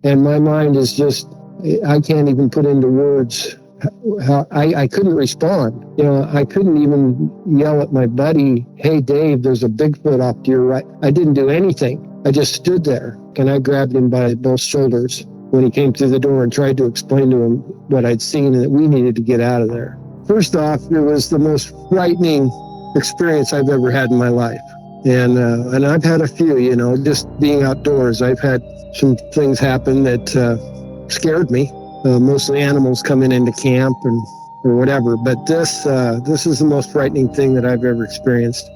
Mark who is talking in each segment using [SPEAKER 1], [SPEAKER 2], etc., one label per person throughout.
[SPEAKER 1] And my mind is just, I can't even put into words how I couldn't respond. You know, I couldn't even yell at my buddy, "Hey, Dave, there's a Bigfoot off to your right." I didn't do anything. I just stood there, and I grabbed him by both shoulders when he came through the door and tried to explain to him what I'd seen and that we needed to get out of there. First off, it was the most frightening experience I've ever had in my life. And I've had a few, you know, just being outdoors. I've had some things happen that scared me. Mostly animals coming into camp or whatever. But this is the most frightening thing that I've ever experienced.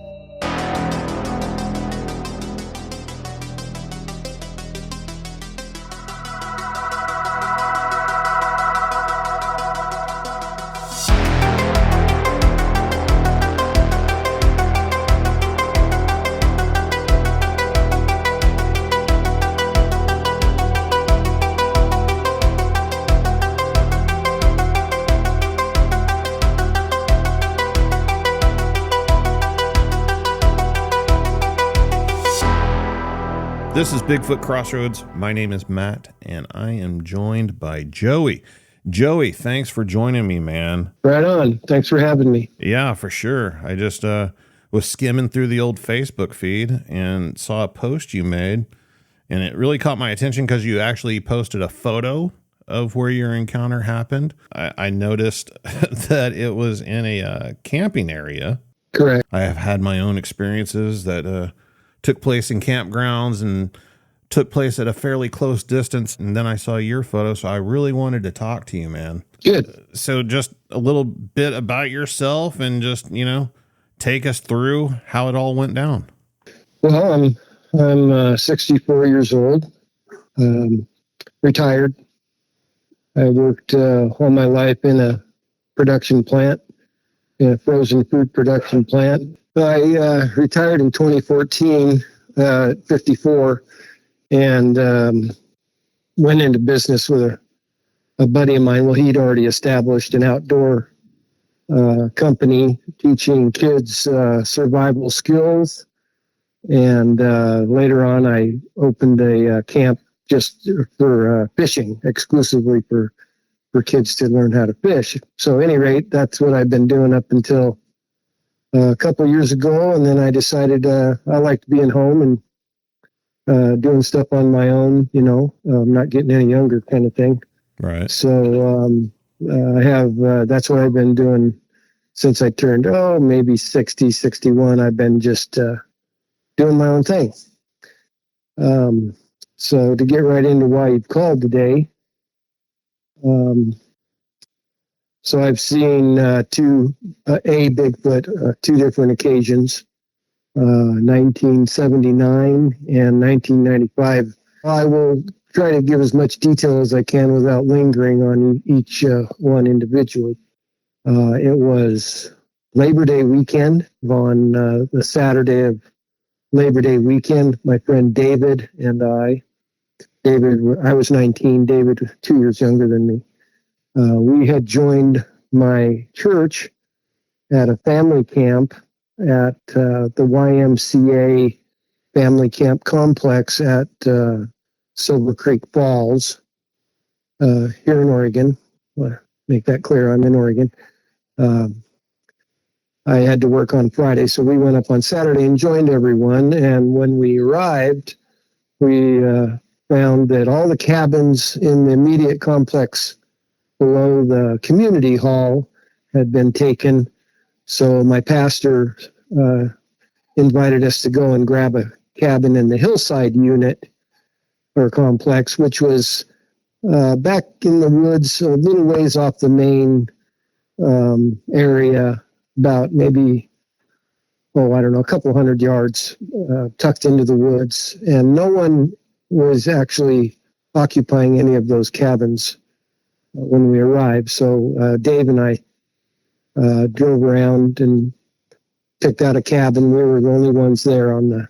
[SPEAKER 2] This is Bigfoot Crossroads. My name is Matt, and I am joined by Joey. Joey, thanks for joining me, man.
[SPEAKER 1] Right on. Thanks for having me.
[SPEAKER 2] Yeah, for sure. I just was skimming through the old Facebook feed and saw a post you made, and it really caught my attention because you actually posted a photo of where your encounter happened. I noticed that it was in a camping area.
[SPEAKER 1] Correct.
[SPEAKER 2] I have had my own experiences that took place in campgrounds and took place at a fairly close distance. And then I saw your photo. So I really wanted to talk to you, man.
[SPEAKER 1] Good.
[SPEAKER 2] So just a little bit about yourself and just, you know, take us through how it all went down.
[SPEAKER 1] Well, I'm 64 years old, retired. I worked all my life in a production plant, in a frozen food production plant. I retired in 2014 at 54 and went into business with a buddy of mine. Well, he'd already established an outdoor company teaching kids survival skills. And later on, I opened a camp just for fishing, exclusively for kids to learn how to fish. So at any rate, that's what I've been doing up until a couple of years ago, and then I decided I liked being home and doing stuff on my own, you know, not getting any younger kind of thing.
[SPEAKER 2] Right.
[SPEAKER 1] So I have, that's what I've been doing since I turned, maybe 60, 61. I've been just doing my own thing. So to get right into why you've called today, so I've seen a Bigfoot, two different occasions, 1979 and 1995. I will try to give as much detail as I can without lingering on each one individually. It was Labor Day weekend. On the Saturday of Labor Day weekend, my friend David and I was 19, David was 2 years younger than me. We had joined my church at a family camp at the YMCA family camp complex at Silver Creek Falls here in Oregon. Make that clear, I'm in Oregon. I had to work on Friday, so we went up on Saturday and joined everyone. And when we arrived, we found that all the cabins in the immediate complex below the community hall had been taken. So my pastor invited us to go and grab a cabin in the hillside unit or complex, which was back in the woods, a little ways off the main area, about maybe, a couple hundred yards tucked into the woods. And no one was actually occupying any of those cabins when we arrived. So Dave and I drove around and picked out a cabin. We were the only ones there on the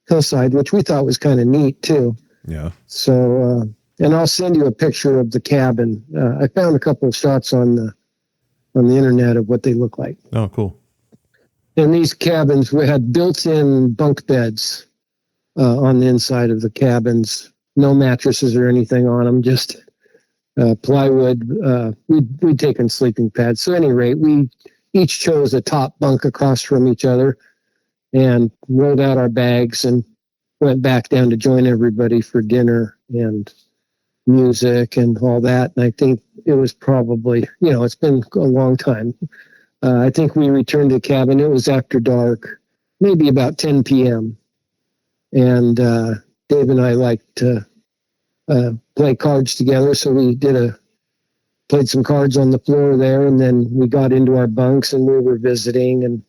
[SPEAKER 1] hillside, which we thought was kind of neat too.
[SPEAKER 2] Yeah.
[SPEAKER 1] So, and I'll send you a picture of the cabin. I found a couple of shots on the internet of what they look like.
[SPEAKER 2] Oh, cool.
[SPEAKER 1] And these cabins, we had built-in bunk beds on the inside of the cabins, no mattresses or anything on them, just plywood. We'd taken sleeping pads. So at any rate, we each chose a top bunk across from each other and rolled out our bags and went back down to join everybody for dinner and music and all that. And I think it was probably, it's been a long time. I think we returned to the cabin. It was after dark, maybe about 10 p.m. And Dave and I liked to play cards together. So we played some cards on the floor there, and then we got into our bunks and we were visiting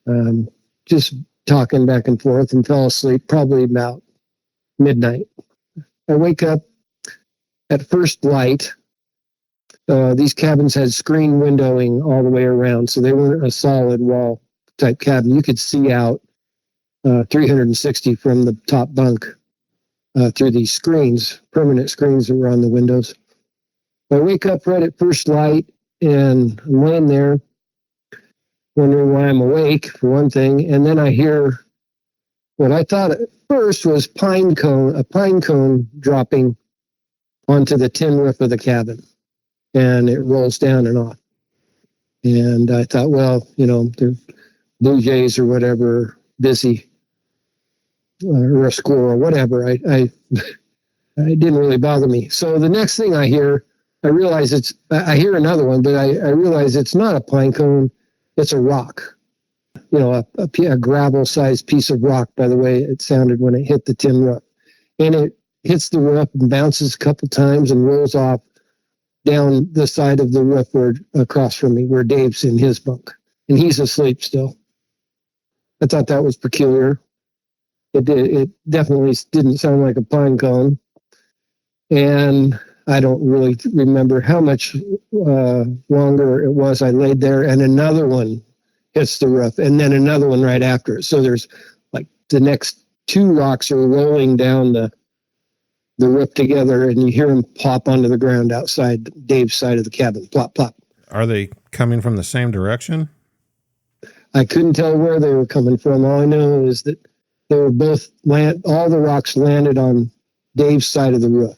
[SPEAKER 1] and just talking back and forth and fell asleep probably about midnight. I wake up at first light. These cabins had screen windowing all the way around, so they weren't a solid wall type cabin. You could see out 360 from the top bunk through these screens, permanent screens that were on the windows. I wake up right at first light, and I'm laying there wondering why I'm awake, for one thing, and then I hear what I thought at first was a pine cone dropping onto the tin roof of the cabin, and it rolls down and off. And I thought, well, the blue jays or whatever, busy, or a squirrel, whatever. I it didn't really bother me. So the next thing I hear, I realize I hear another one, but I realize it's not a pine cone, it's a rock. A gravel-sized piece of rock, by the way it sounded when it hit the tin roof. And it hits the roof and bounces a couple times and rolls off down the side of the roof across from me, where Dave's in his bunk. And he's asleep still. I thought that was peculiar. It definitely didn't sound like a pine cone. And I don't really remember how much longer it was. I laid there, and another one hits the roof, and then another one right after it. So there's like the next two rocks are rolling down the roof together, and you hear them pop onto the ground outside Dave's side of the cabin. Plop, plop.
[SPEAKER 2] Are they coming from the same direction?
[SPEAKER 1] I couldn't tell where they were coming from. All I know is that they were both all the rocks landed on Dave's side of the roof.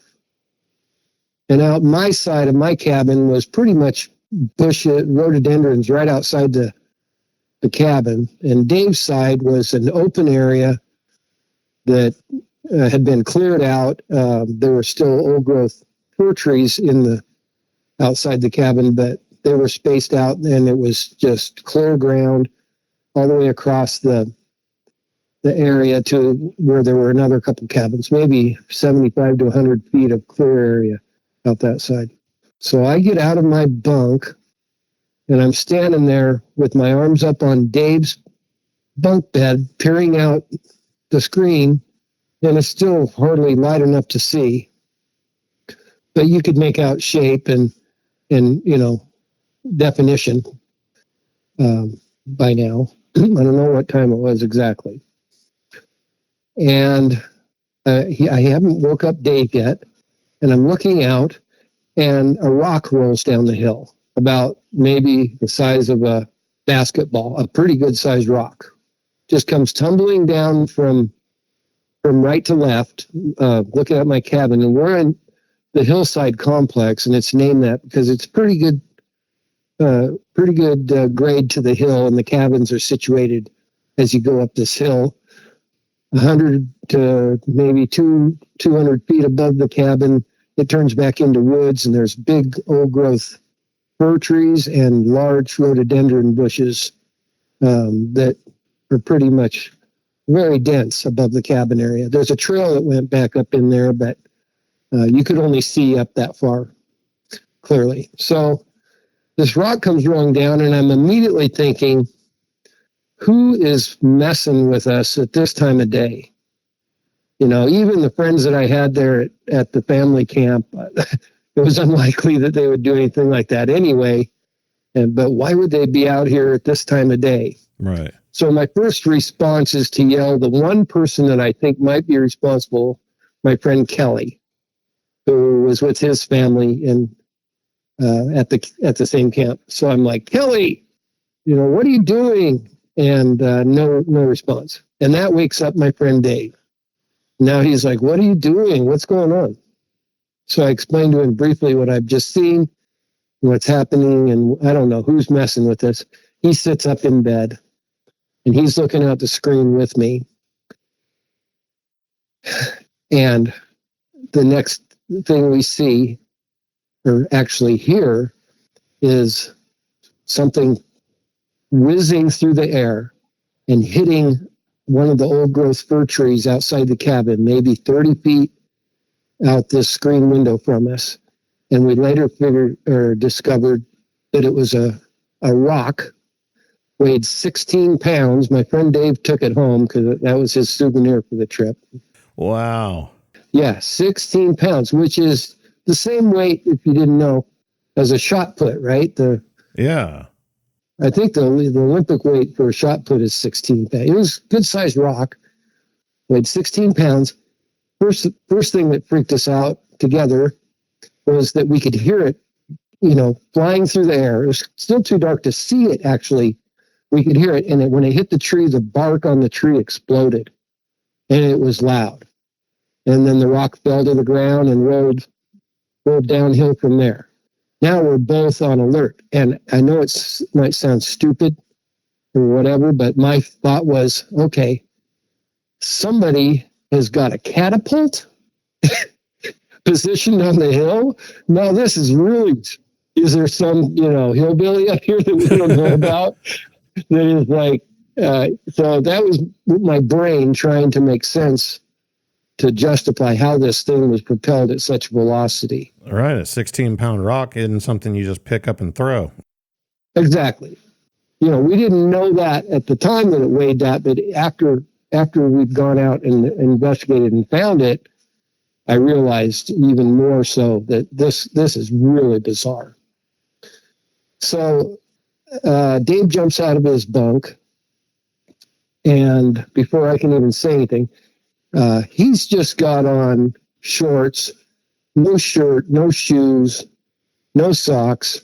[SPEAKER 1] And out my side of my cabin was pretty much rhododendrons right outside the cabin. And Dave's side was an open area that had been cleared out. There were still old growth fir trees outside the cabin, but they were spaced out, and it was just clear ground all the way across the area to where there were another couple cabins, maybe 75 to 100 feet of clear area out that side. So I get out of my bunk, and I'm standing there with my arms up on Dave's bunk bed, peering out the screen, and it's still hardly light enough to see. But you could make out shape and definition by now. I don't know what time it was exactly. And I haven't woke up Dave yet, and I'm looking out, and a rock rolls down the hill, about maybe the size of a basketball, a pretty good sized rock. Just comes tumbling down from right to left, looking at my cabin, and we're in the hillside complex, and it's named that because it's pretty good grade to the hill, and the cabins are situated as you go up this hill, 100 to maybe 200 feet above the cabin. It turns back into woods, and there's big old growth fir trees and large rhododendron bushes that are pretty much very dense above the cabin area. There's a trail that went back up in there, but you could only see up that far clearly. So this rock comes rolling down, and I'm immediately thinking, who is messing with us at this time of day? Even the friends that I had there at the family camp, it was unlikely that they would do anything like that anyway. But why would they be out here at this time of day?
[SPEAKER 2] Right.
[SPEAKER 1] So my first response is to yell the one person that I think might be responsible, my friend Kelly, who was with his family at the same camp. So I'm like, Kelly, what are you doing? And no response. And that wakes up my friend Dave. Now he's like, what are you doing? What's going on? So I explained to him briefly what I've just seen, what's happening, and I don't know who's messing with this. He sits up in bed, and he's looking out the screen with me. And the next thing we see, or actually hear, is something whizzing through the air and hitting one of the old growth fir trees outside the cabin, maybe 30 feet out this screen window from us. And we later discovered that it was a rock, weighed 16 pounds. My friend Dave took it home because that was his souvenir for the trip.
[SPEAKER 2] Wow.
[SPEAKER 1] Yeah, 16 pounds, which is the same weight, if you didn't know, as a shot put, right?
[SPEAKER 2] Yeah.
[SPEAKER 1] I think the Olympic weight for a shot put is 16 pounds. It was a good-sized rock, weighed 16 pounds. First thing that freaked us out together was that we could hear it, flying through the air. It was still too dark to see it, actually. We could hear it, and when it hit the tree, the bark on the tree exploded, and it was loud. And then the rock fell to the ground and rolled downhill from there. Now we're both on alert. And I know it might sound stupid or whatever, but my thought was, okay, somebody has got a catapult positioned on the hill. Now this is there some, hillbilly up here that we don't know about that is like, so that was my brain trying to make sense to justify how this thing was propelled at such velocity.
[SPEAKER 2] All right, a 16-pound rock isn't something you just pick up and throw.
[SPEAKER 1] Exactly. We didn't know that at the time that it weighed that, but after we'd gone out and investigated and found it, I realized even more so that this is really bizarre. So Dave jumps out of his bunk, and before I can even say anything, he's just got on shorts, no shirt, no shoes, no socks.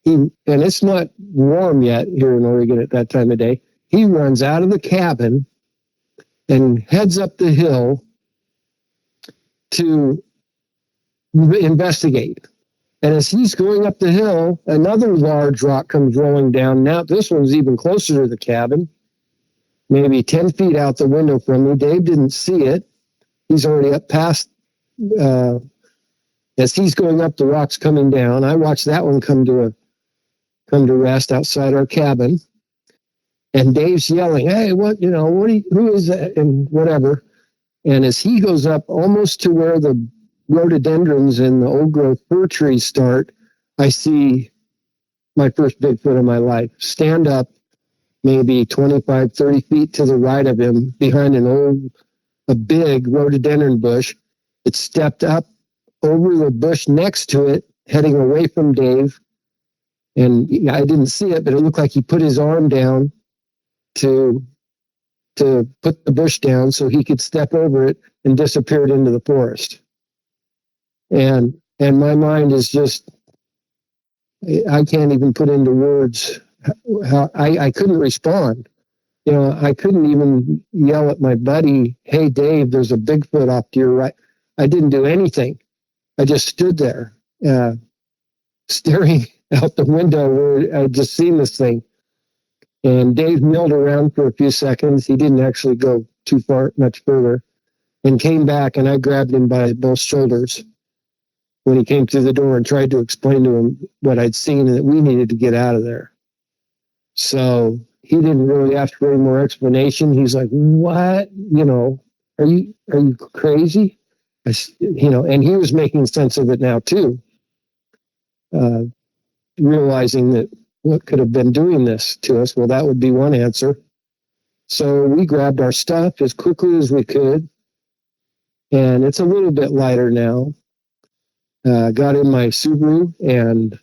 [SPEAKER 1] And it's not warm yet here in Oregon at that time of day. He runs out of the cabin and heads up the hill to investigate. And as he's going up the hill, another large rock comes rolling down. Now this one's even closer to the cabin, maybe 10 feet out the window from me. Dave didn't see it. He's already up past, as he's going up, the rock's coming down. I watched that one come to rest outside our cabin. And Dave's yelling, hey, who is that? And whatever. And as he goes up almost to where the rhododendrons and the old growth fir trees start, I see my first Bigfoot of my life stand up maybe 25, 30 feet to the right of him behind a big rhododendron bush. It stepped up over the bush next to it, heading away from Dave. And I didn't see it, but it looked like he put his arm down to put the bush down so he could step over it, and disappeared into the forest. And my mind is just, I can't even put into words how I couldn't respond. I couldn't even yell at my buddy, hey, Dave, there's a Bigfoot off to your right. I didn't do anything. I just stood there staring out the window where I'd just seen this thing. And Dave milled around for a few seconds. He didn't actually go much further, and came back, and I grabbed him by both shoulders when he came through the door and tried to explain to him what I'd seen and that we needed to get out of there. So he didn't really ask for any more explanation. He's like, what? Are you crazy? And he was making sense of it now too, realizing that what could have been doing this to us? Well, that would be one answer. So we grabbed our stuff as quickly as we could, and it's a little bit lighter now. Got in my Subaru and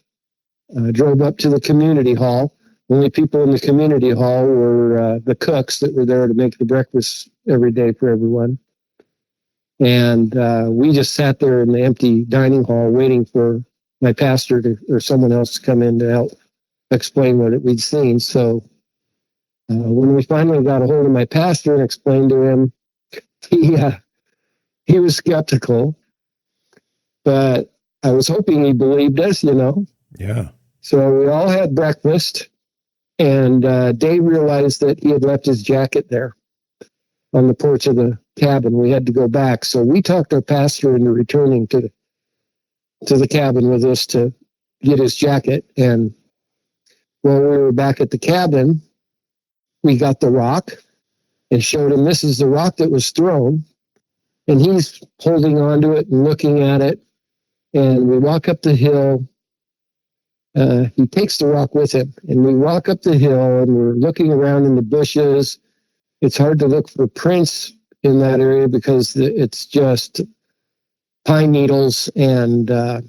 [SPEAKER 1] drove up to the community hall. Only people in the community hall were the cooks that were there to make the breakfast every day for everyone. And we just sat there in the empty dining hall waiting for my pastor or someone else to come in to help explain what we'd seen. So when we finally got a hold of my pastor and explained to him, he was skeptical, but I was hoping he believed us,
[SPEAKER 2] Yeah.
[SPEAKER 1] So we all had breakfast, and Dave realized that he had left his jacket there on the porch of the cabin. We had to go back. So we talked our pastor into returning to the cabin with us to get his jacket. And while we were back at the cabin, we got the rock and showed him this is the rock that was thrown. And he's holding onto it and looking at it. And we walk up the hill. He takes the rock with him, and we walk up the hill, and we're looking around in the bushes. It's hard to look for prints in that area because it's just pine needles, and there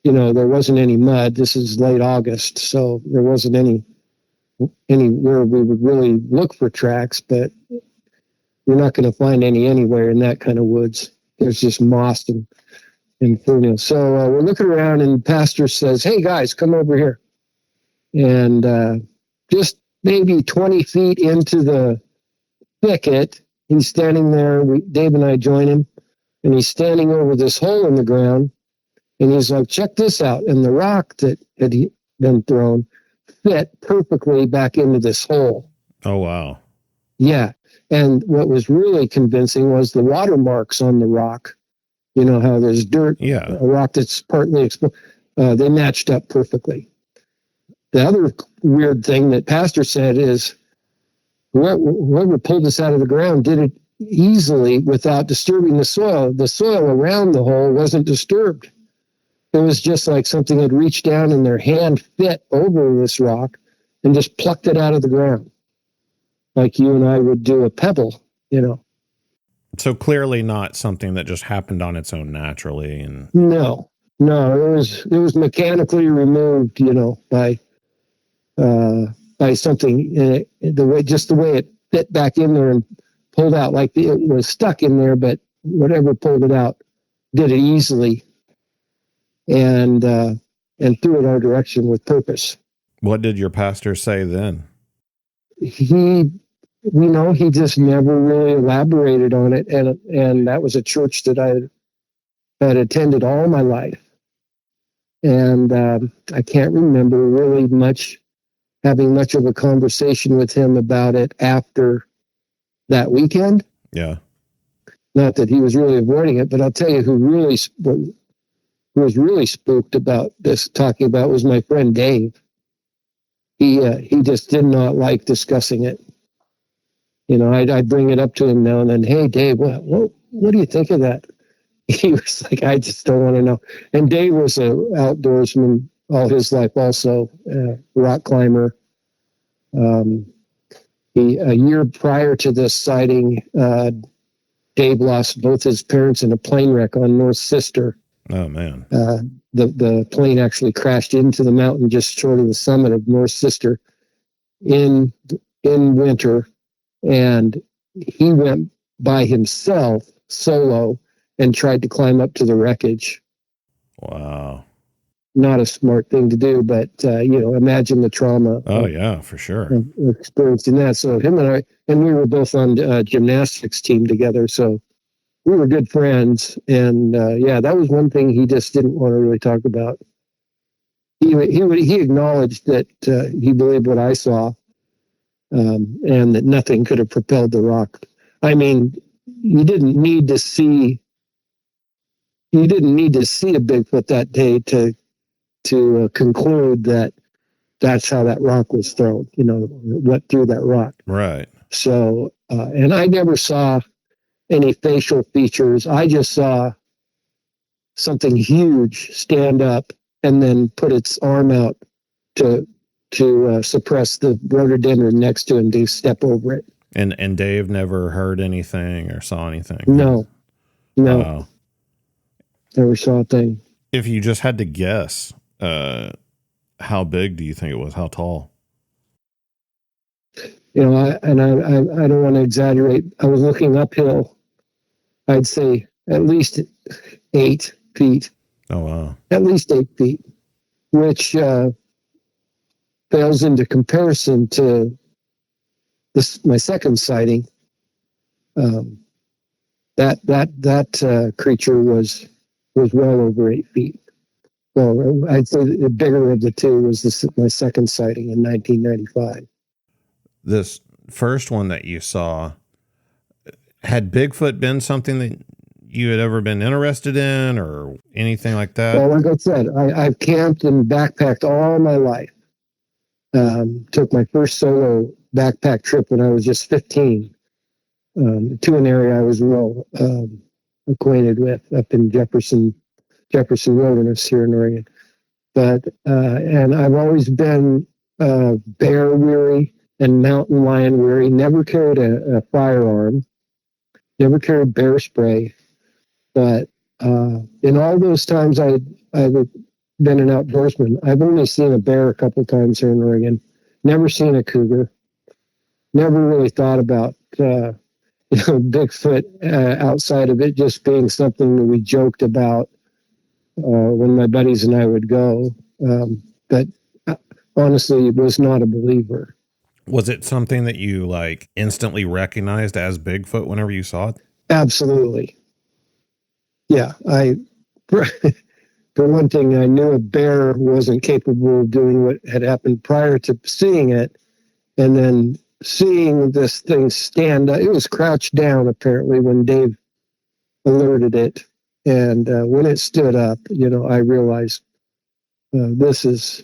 [SPEAKER 1] wasn't any mud. This is late August, so there wasn't anywhere we would really look for tracks, but you're not going to find any anywhere in that kind of woods. There's just moss and furniture. So we're looking around, and the pastor says, "Hey guys, come over here." And just maybe 20 feet into the thicket, he's standing there. Dave and I join him, and he's standing over this hole in the ground, and he's like, "Check this out." And the rock that had been thrown fit perfectly back into this hole.
[SPEAKER 2] Oh, wow.
[SPEAKER 1] Yeah. And what was really convincing was the watermarks on the rock. You know how there's dirt, a rock that's partly exposed. They matched up perfectly. The other weird thing that Pastor said is whoever pulled this out of the ground did it easily without disturbing the soil. The soil around the hole wasn't disturbed. It was just like something had reached down and their hand fit over this rock and just plucked it out of the ground, like you and I would do a pebble,
[SPEAKER 2] So clearly not something that just happened on its own naturally. And
[SPEAKER 1] No, it was mechanically removed, by something. The way it fit back in there and pulled out, like it was stuck in there, but whatever pulled it out did it easily, and threw it our direction with purpose.
[SPEAKER 2] What did your pastor say then?
[SPEAKER 1] He just never really elaborated on it, and that was a church that I had attended all my life, and I can't remember really having much of a conversation with him about it after that weekend.
[SPEAKER 2] Yeah.
[SPEAKER 1] Not that he was really avoiding it, but I'll tell you who was really spooked about this, talking about, was my friend Dave. He just did not like discussing it. I'd bring it up to him now and then. Hey, Dave, what do you think of that? He was like, I just don't want to know. And Dave was an outdoorsman all his life, also rock climber. A year prior to this sighting, Dave lost both his parents in a plane wreck on North Sister.
[SPEAKER 2] Oh man!
[SPEAKER 1] The plane actually crashed into the mountain just short of the summit of North Sister in winter, and he went by himself solo and tried to climb up to the wreckage.
[SPEAKER 2] Wow.
[SPEAKER 1] Not a smart thing to do, but, imagine the trauma.
[SPEAKER 2] Oh, yeah, for sure.
[SPEAKER 1] Experiencing that. So him and we were both on a gymnastics team together. So we were good friends. And, that was one thing he just didn't want to really talk about. He acknowledged that he believed what I saw, and that nothing could have propelled the rock. I mean, you didn't need to see a Bigfoot that day to conclude that that's how that rock was thrown, what threw that rock.
[SPEAKER 2] Right.
[SPEAKER 1] So, and I never saw any facial features. I just saw something huge stand up and then put its arm out to suppress the rhododendron next to it and to step over it.
[SPEAKER 2] And Dave never heard anything or saw anything?
[SPEAKER 1] No.
[SPEAKER 2] Wow.
[SPEAKER 1] Never saw a thing.
[SPEAKER 2] If you just had to guess, how big do you think it was? How tall?
[SPEAKER 1] I don't want to exaggerate. I was looking uphill. I'd say at least 8 feet.
[SPEAKER 2] Oh, wow.
[SPEAKER 1] At least 8 feet, which fails into comparison to my second sighting. That creature was well over 8 feet. Well, I'd say the bigger of the two was my second sighting in 1995.
[SPEAKER 2] This first one that you saw, had Bigfoot been something that you had ever been interested in or anything like that?
[SPEAKER 1] Well, like I said, I've camped and backpacked all my life. Took my first solo backpack trip when I was just 15 to an area I was well acquainted with up in Jefferson Wilderness here in Oregon. But and I've always been bear weary and mountain lion weary. Never carried a firearm. Never carried bear spray. But in all those times I've been an outdoorsman, I've only seen a bear a couple times here in Oregon. Never seen a cougar. Never really thought about Bigfoot outside of it just being something that we joked about when my buddies and I would go. But honestly, was not a believer.
[SPEAKER 2] Was it something that you like instantly recognized as Bigfoot whenever you saw it?
[SPEAKER 1] Absolutely. Yeah. For one thing, I knew a bear wasn't capable of doing what had happened prior to seeing it. And then seeing this thing stand up, it was crouched down apparently when Dave alerted it. And when it stood up, I realized it's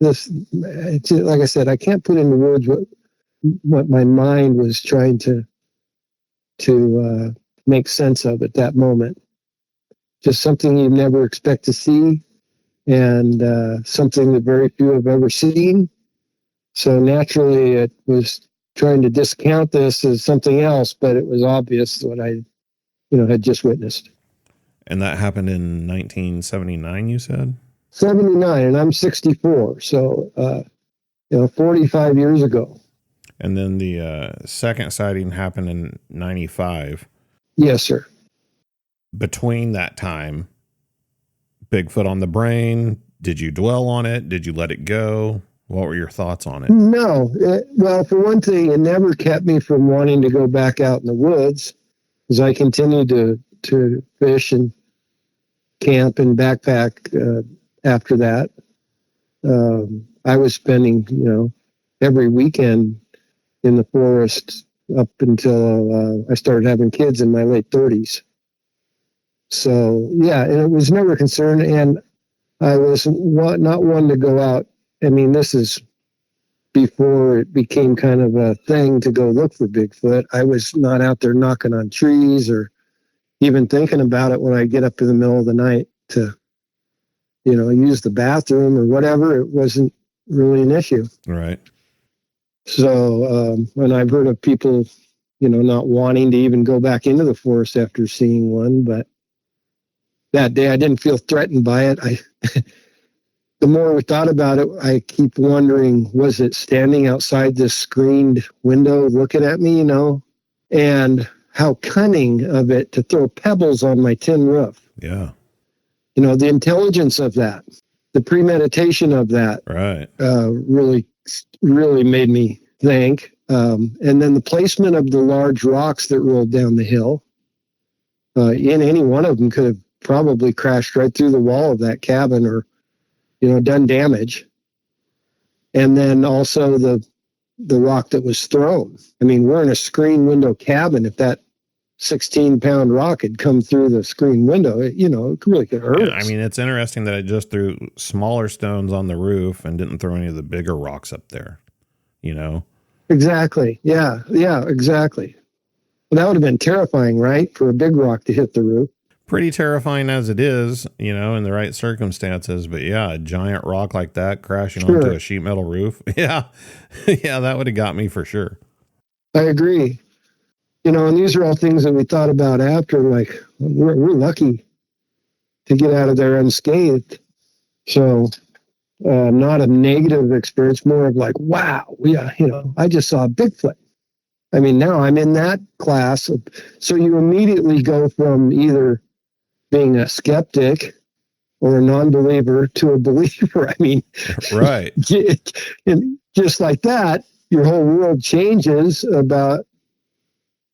[SPEAKER 1] like I said, I can't put into words what my mind was trying to make sense of at that moment. Just something you never expect to see, and something that very few have ever seen. So naturally, it was trying to discount this as something else, but it was obvious what I, had just witnessed.
[SPEAKER 2] And that happened in 1979, you said?
[SPEAKER 1] 79, and I'm 64, so 45 years ago.
[SPEAKER 2] And then the second sighting happened in 95.
[SPEAKER 1] Yes, sir.
[SPEAKER 2] Between that time, Bigfoot on the brain, did you dwell on it? Did you let it go? What were your thoughts on it?
[SPEAKER 1] No. Well, for one thing, it never kept me from wanting to go back out in the woods, as I continued to fish and camp and backpack after that. I was spending, every weekend in the forest up until I started having kids in my late 30s. So, yeah, and it was never a concern. And I was not one to go out. I mean, this is before it became kind of a thing to go look for Bigfoot. I was not out there knocking on trees or even thinking about it when I get up in the middle of the night to, use the bathroom or whatever. It wasn't really an issue.
[SPEAKER 2] Right.
[SPEAKER 1] So when I've heard of people, not wanting to even go back into the forest after seeing one, but that day I didn't feel threatened by it. The more we thought about it, I keep wondering, was it standing outside this screened window looking at me, and how cunning of it to throw pebbles on my tin roof.
[SPEAKER 2] Yeah.
[SPEAKER 1] The intelligence of that, the premeditation of that,
[SPEAKER 2] right,
[SPEAKER 1] really, really made me think. And then the placement of the large rocks that rolled down the hill, in any one of them could have probably crashed right through the wall of that cabin or, done damage. And then also the rock that was thrown. I mean, we're in a screen window cabin. If that 16-pound rock had come through the screen window, it really could hurt us.
[SPEAKER 2] I mean, it's interesting that it just threw smaller stones on the roof and didn't throw any of the bigger rocks up there,
[SPEAKER 1] Exactly. Yeah, exactly. Well, that would have been terrifying, right? For a big rock to hit the roof.
[SPEAKER 2] Pretty terrifying as it is, in the right circumstances. But yeah, a giant rock like that crashing onto a sheet metal roof. Yeah. Yeah, that would have got me for sure.
[SPEAKER 1] I agree. And these are all things that we thought about after, like, we're lucky to get out of there unscathed. So not a negative experience, more of like, wow, yeah, I just saw a Bigfoot. I mean, now I'm in that class. So you immediately go from either being a skeptic or a non-believer to a believer. I mean,
[SPEAKER 2] right.
[SPEAKER 1] And just like that, your whole world changes about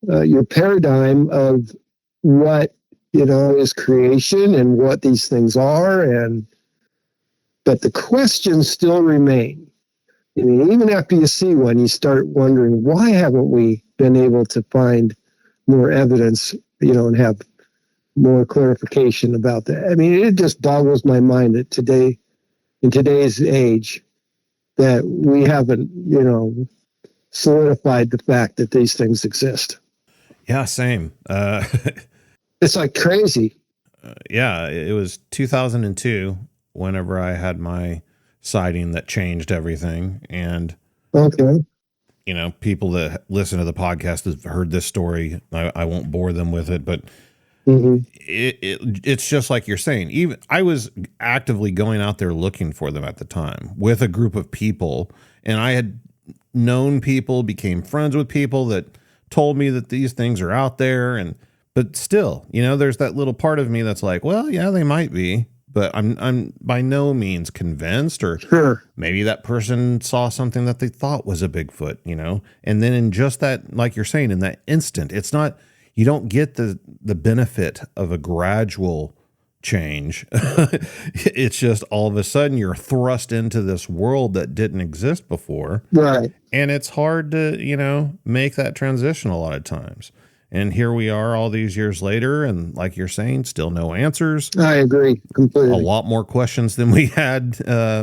[SPEAKER 1] your paradigm of what, is creation and what these things are. But the questions still remain. I mean, even after you see one, you start wondering, why haven't we been able to find more evidence, and have more clarification about that? I mean, it just boggles my mind that in today's age, that we haven't, solidified the fact that these things exist.
[SPEAKER 2] Yeah, same.
[SPEAKER 1] It's like crazy.
[SPEAKER 2] Yeah, it was 2002 whenever I had my sighting that changed everything. And,
[SPEAKER 1] Okay.
[SPEAKER 2] People that listen to the podcast have heard this story. I won't bore them with it, but it's just like you're saying. Even I was actively going out there looking for them at the time with a group of people, and I had known people, became friends with people that told me that these things are out there. But still, there's that little part of me that's like, well, yeah, they might be, but I'm by no means convinced, or
[SPEAKER 1] Sure.
[SPEAKER 2] maybe that person saw something that they thought was a Bigfoot, and then in just that, like you're saying, in that instant, it's not, you don't get the benefit of a gradual change. It's just all of a sudden you're thrust into this world that didn't exist before.
[SPEAKER 1] Right.
[SPEAKER 2] And it's hard to, make that transition a lot of times. And here we are all these years later, and like you're saying, still no answers.
[SPEAKER 1] I agree completely.
[SPEAKER 2] A lot more questions than we had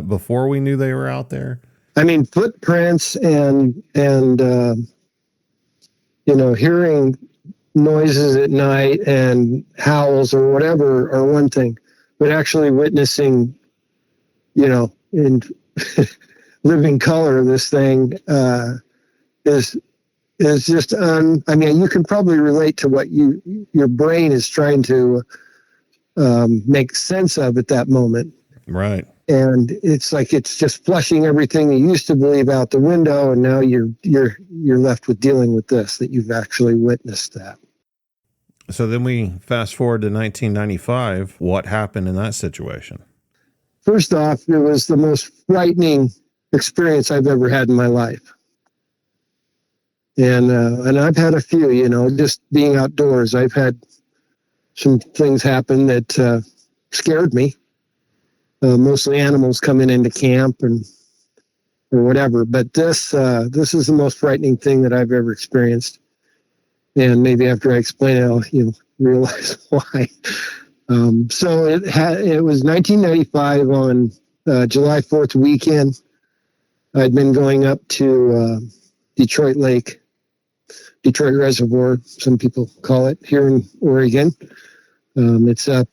[SPEAKER 2] before we knew they were out there.
[SPEAKER 1] I mean, footprints and hearing noises at night and howls or whatever are one thing, but actually witnessing, in living color, this thing is just I mean, you can probably relate to what your brain is trying to make sense of at that moment.
[SPEAKER 2] Right.
[SPEAKER 1] And it's like it's just flushing everything you used to believe out the window, and now you're left with dealing with this, that you've actually witnessed that.
[SPEAKER 2] So then we fast forward to 1995. What happened in that situation?
[SPEAKER 1] First off, it was the most frightening experience I've ever had in my life. And I've had a few, just being outdoors. I've had some things happen that scared me. Mostly animals coming into camp or whatever. But this is the most frightening thing that I've ever experienced. And maybe after I explain it, I'll realize why. So it was 1995 on July 4th weekend. I'd been going up to Detroit Reservoir, some people call it, here in Oregon. It's up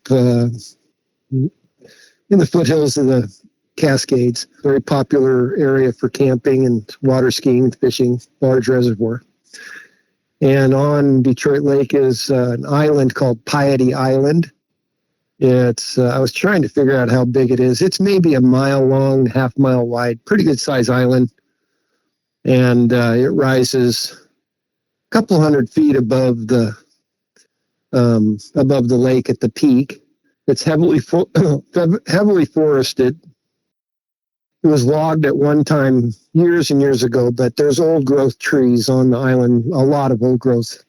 [SPEAKER 1] in the foothills of the Cascades. Very popular area for camping and water skiing, fishing, large reservoir. And on Detroit Lake is an island called Piety Island. It's I was trying to figure out how big it is. It's maybe a mile long, half mile wide, pretty good size island. And it rises a couple hundred feet above the lake at the peak. It's heavily forested. It was logged at one time years and years ago, but there's old growth trees on the island, a lot of old growth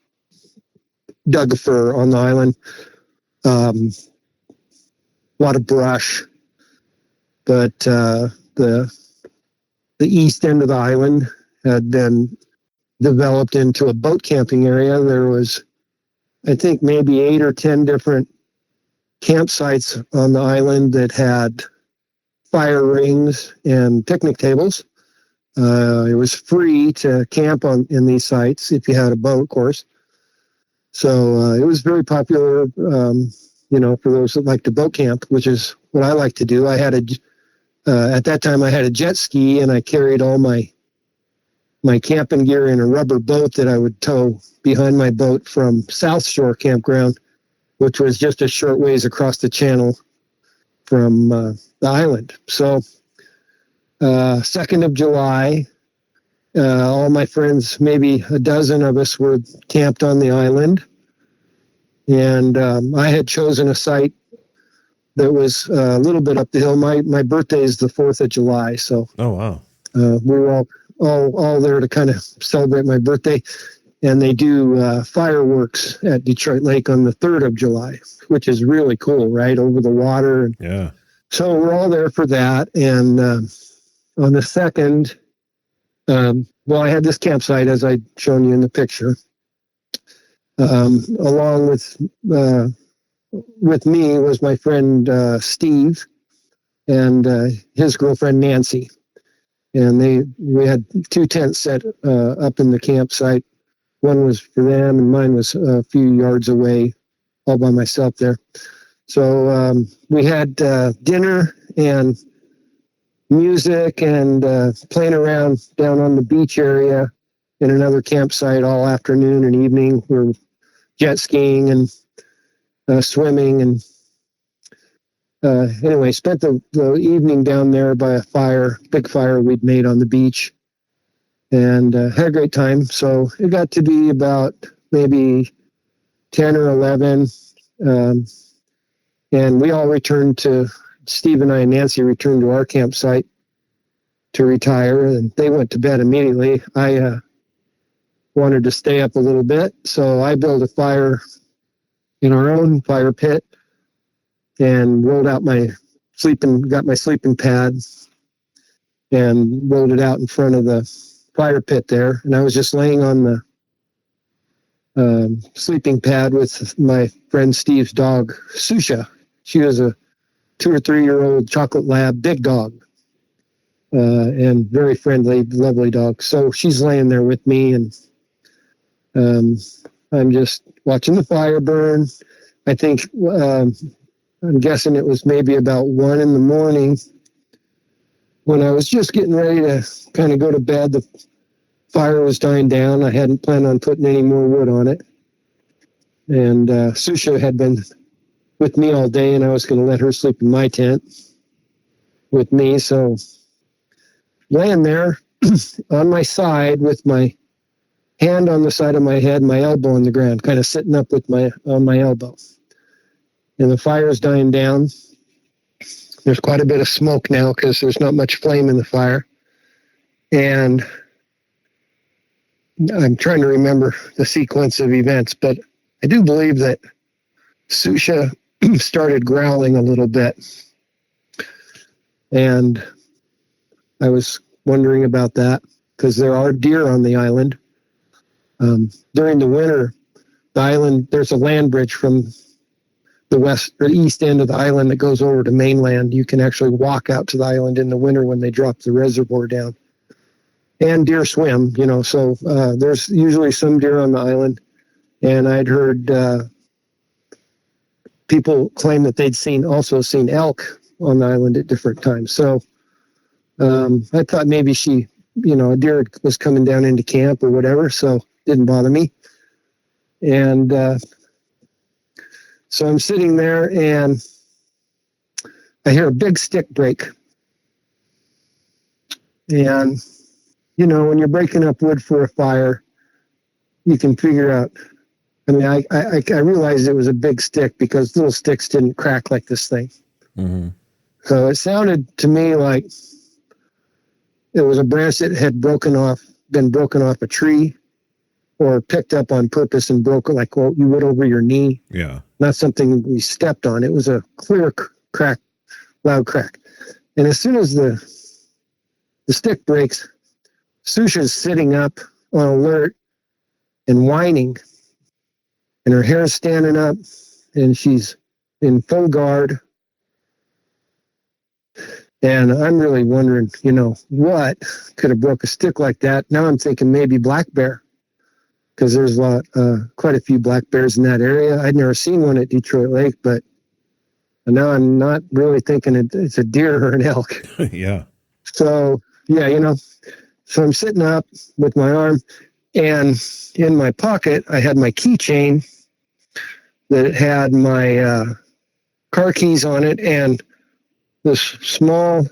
[SPEAKER 1] Doug fir on the island, a lot of brush. But the east end of the island had been developed into a boat camping area. There was, I think, maybe 8 or 10 different campsites on the island that had fire rings and picnic tables. It was free to camp in these sites if you had a boat, of course. So it was very popular, for those that like to boat camp, which is what I like to do. I had at that time I had a jet ski, and I carried all my camping gear in a rubber boat that I would tow behind my boat from South Shore Campground, which was just a short ways across the channel from the island. So 2nd of July, all my friends, maybe a dozen of us, were camped on the island. And I had chosen a site that was a little bit up the hill. My birthday is the 4th of July. So
[SPEAKER 2] oh, wow.
[SPEAKER 1] We were all there to kind of celebrate my birthday. and they do fireworks at Detroit Lake on the 3rd of July, which is really cool, right, over the water.
[SPEAKER 2] Yeah.
[SPEAKER 1] So we're all there for that. And on the 2nd, well, I had this campsite, as I'd shown you in the picture, along with me was my friend Steve and his girlfriend Nancy. And we had 2 tents set up in the campsite. One was for them, and mine was a few yards away, all by myself there. So we had dinner and music and playing around down on the beach area in another campsite all afternoon and evening. We were jet skiing and swimming, and anyway, spent the evening down there by a big fire we'd made on the beach, and had a great time. So it got to be about maybe 10 or 11, and we all returned to, Steve and I and Nancy returned to our campsite to retire, and they went to bed immediately. I wanted to stay up a little bit, so I built a fire in our own fire pit and rolled out got my sleeping pad and rolled it out in front of the fire pit there. And I was just laying on the sleeping pad with my friend Steve's dog, Susha. She was a 2 or 3 year old chocolate lab, big dog, and very friendly, lovely dog. So she's laying there with me, and I'm just watching the fire burn. I think, I'm guessing it was maybe about 1 a.m. when I was just getting ready to kind of go to bed. The fire was dying down. I hadn't planned on putting any more wood on it. And Susha had been with me all day, and I was going to let her sleep in my tent with me. So laying there on my side with my hand on the side of my head, my elbow on the ground, kind of sitting up on my elbow. And the fire is dying down. There's quite a bit of smoke now because there's not much flame in the fire. And I'm trying to remember the sequence of events, but I do believe that Susha started growling a little bit. And I was wondering about that because there are deer on the island. During the winter, the island, there's a land bridge from the west or east end of the island that goes over to mainland. You can actually walk out to the island in the winter when they drop the reservoir down. And deer swim, so there's usually some deer on the island. And I'd heard people claim that they'd also seen elk on the island at different times. So I thought maybe a deer was coming down into camp or whatever, so didn't bother me. And so I'm sitting there and I hear a big stick break. And, when you're breaking up wood for a fire, you can figure out. I mean, I realized it was a big stick because little sticks didn't crack like this thing. Mm-hmm. So it sounded to me like it was a branch that had been broken off a tree or picked up on purpose and broke like you would over your knee.
[SPEAKER 2] Yeah.
[SPEAKER 1] Not something we stepped on. It was a clear crack, loud crack. And as soon as the stick breaks, Susha's sitting up on alert and whining, and her hair's standing up, and she's in full guard. And I'm really wondering, what could have broke a stick like that? Now I'm thinking maybe black bear, because there's quite a few black bears in that area. I'd never seen one at Detroit Lake, but now I'm not really thinking it's a deer or an elk.
[SPEAKER 2] Yeah.
[SPEAKER 1] So, yeah, so I'm sitting up with my arm, and in my pocket, I had my keychain that had my car keys on it and this small,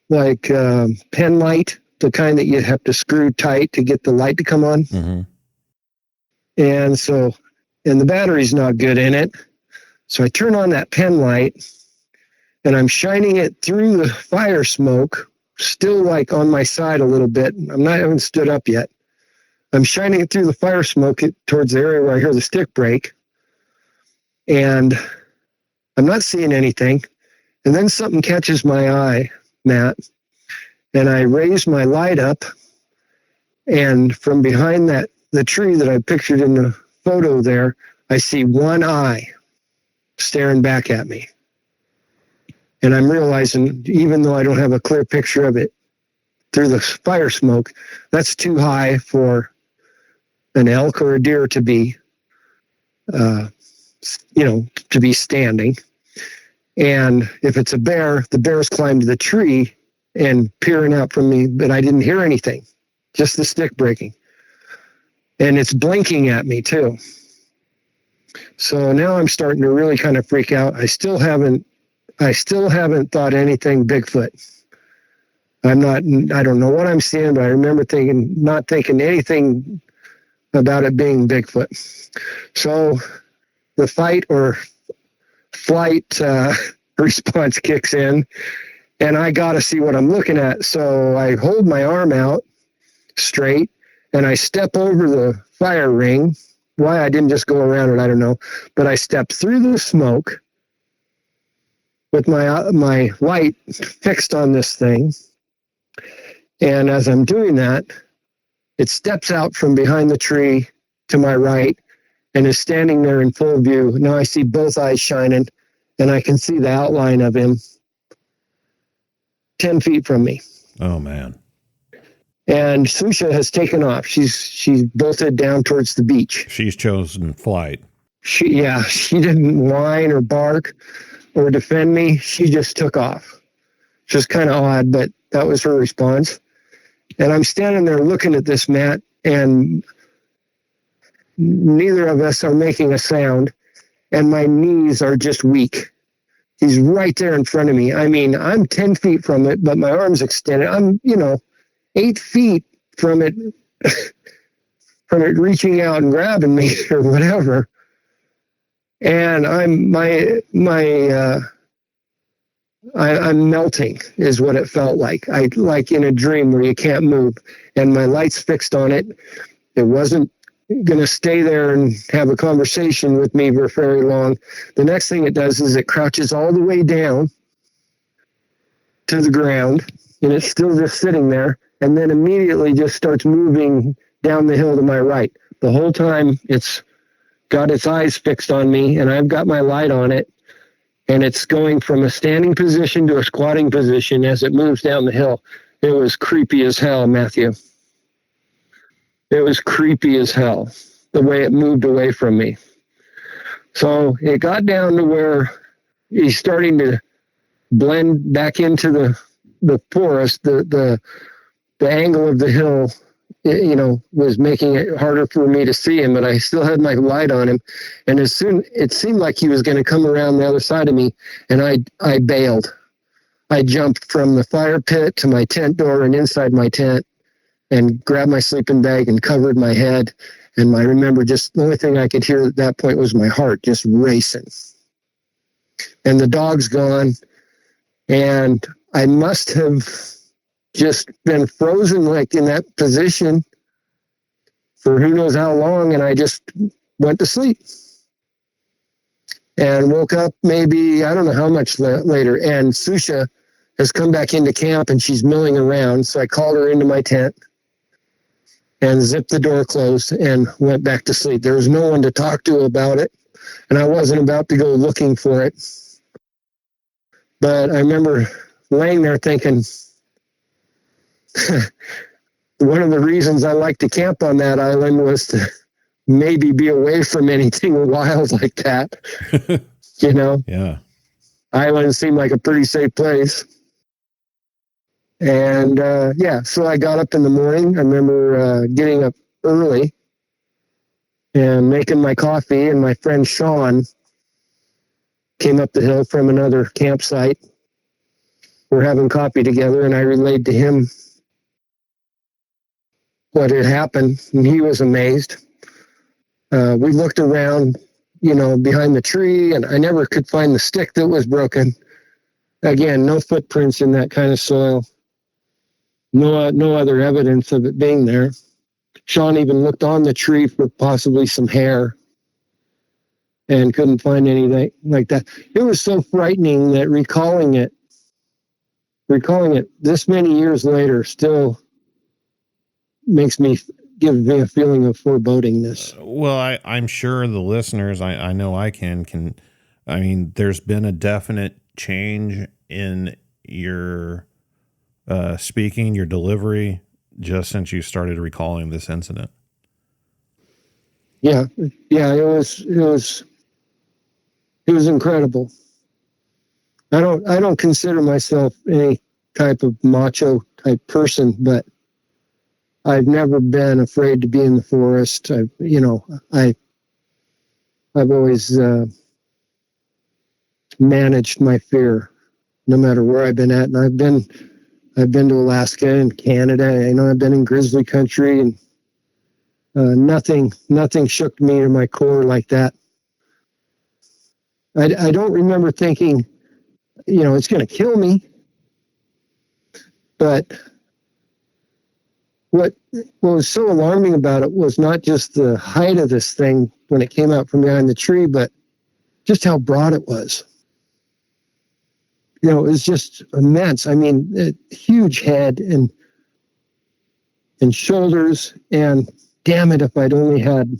[SPEAKER 1] pen light, the kind that you have to screw tight to get the light to come on. Mm-hmm. And the battery's not good in it. So I turn on that pen light and I'm shining it through the fire smoke, still on my side a little bit. I haven't stood up yet. I'm shining it through the fire smoke towards the area where I hear the stick break. And I'm not seeing anything. And then something catches my eye, Matt. And I raise my light up. And from behind the tree that I pictured in the photo there, I see one eye staring back at me. And I'm realizing, even though I don't have a clear picture of it through the fire smoke, that's too high for an elk or a deer to be, to be standing. And if it's a bear, the bear's climbed the tree and peering out from me, but I didn't hear anything, just the stick breaking. And it's blinking at me too. So now I'm starting to really kind of freak out. I still haven't thought anything Bigfoot. I don't know what I'm seeing, but I remember not thinking anything about it being Bigfoot. So the fight or flight response kicks in, and I got to see what I'm looking at. So I hold my arm out straight, and I step over the fire ring. Why I didn't just go around it, I don't know. But I stepped through the smoke with my light fixed on this thing. And as I'm doing that, it steps out from behind the tree to my right and is standing there in full view. Now I see both eyes shining, and I can see the outline of him 10 feet from me.
[SPEAKER 2] Oh, man.
[SPEAKER 1] And Susha has taken off. She's bolted down towards the beach.
[SPEAKER 2] She's chosen flight.
[SPEAKER 1] She didn't whine or bark or defend me. She just took off. Just kind of odd, but that was her response. And I'm standing there looking at this, Matt, and neither of us are making a sound, and my knees are just weak. He's right there in front of me. I mean, I'm 10 feet from it, but my arm's extended. I'm, 8 feet from it reaching out and grabbing me or whatever. And I'm melting is what it felt like. Like in a dream where you can't move, and my light's fixed on it. It wasn't going to stay there and have a conversation with me for very long. The next thing it does is it crouches all the way down to the ground, and it's still just sitting there, and then immediately just starts moving down the hill to my right. The whole time it's got its eyes fixed on me, and I've got my light on it, and it's going from a standing position to a squatting position as it moves down the hill. It was creepy as hell, Matthew. It was creepy as hell, the way it moved away from me. So it got down to where he's starting to blend back into the forest. The angle of the hill, was making it harder for me to see him, but I still had my light on him. And as soon, it seemed like he was going to come around the other side of me, and I bailed. I jumped from the fire pit to my tent door and inside my tent and grabbed my sleeping bag and covered my head. And I remember just the only thing I could hear at that point was my heart just racing. And the dog's gone. And I must have just been frozen like in that position for who knows how long. And I just went to sleep and woke up maybe, I don't know how much later. And Susha has come back into camp and she's milling around. So I called her into my tent and zipped the door closed and went back to sleep. There was no one to talk to about it, and I wasn't about to go looking for it. But I remember laying there thinking, one of the reasons I liked to camp on that island was to maybe be away from anything wild like that.
[SPEAKER 2] Yeah.
[SPEAKER 1] Island seemed like a pretty safe place. And so I got up in the morning. I remember getting up early and making my coffee, and my friend Sean came up the hill from another campsite. We're having coffee together, and I relayed to him what had happened, and he was amazed. We looked around, behind the tree, and I never could find the stick that was broken. Again, no footprints in that kind of soil. No other evidence of it being there. Sean even looked on the tree for possibly some hair and couldn't find anything like that. It was so frightening that recalling it this many years later still gives me a feeling of forebodingness.
[SPEAKER 2] Well, I'm sure the listeners, I know I can, I mean, there's been a definite change in your speaking, your delivery, just since you started recalling this incident.
[SPEAKER 1] Yeah, it was incredible. I don't consider myself any type of macho type person, but I've never been afraid to be in the forest. I've always managed my fear, no matter where I've been at. And I've been to Alaska and Canada. I've been in grizzly country, and nothing shook me to my core like that. I don't remember thinking, it's going to kill me. But what was so alarming about it was not just the height of this thing when it came out from behind the tree, but just how broad it was. It was just immense. I mean, huge head and shoulders, and damn it, if I'd only had,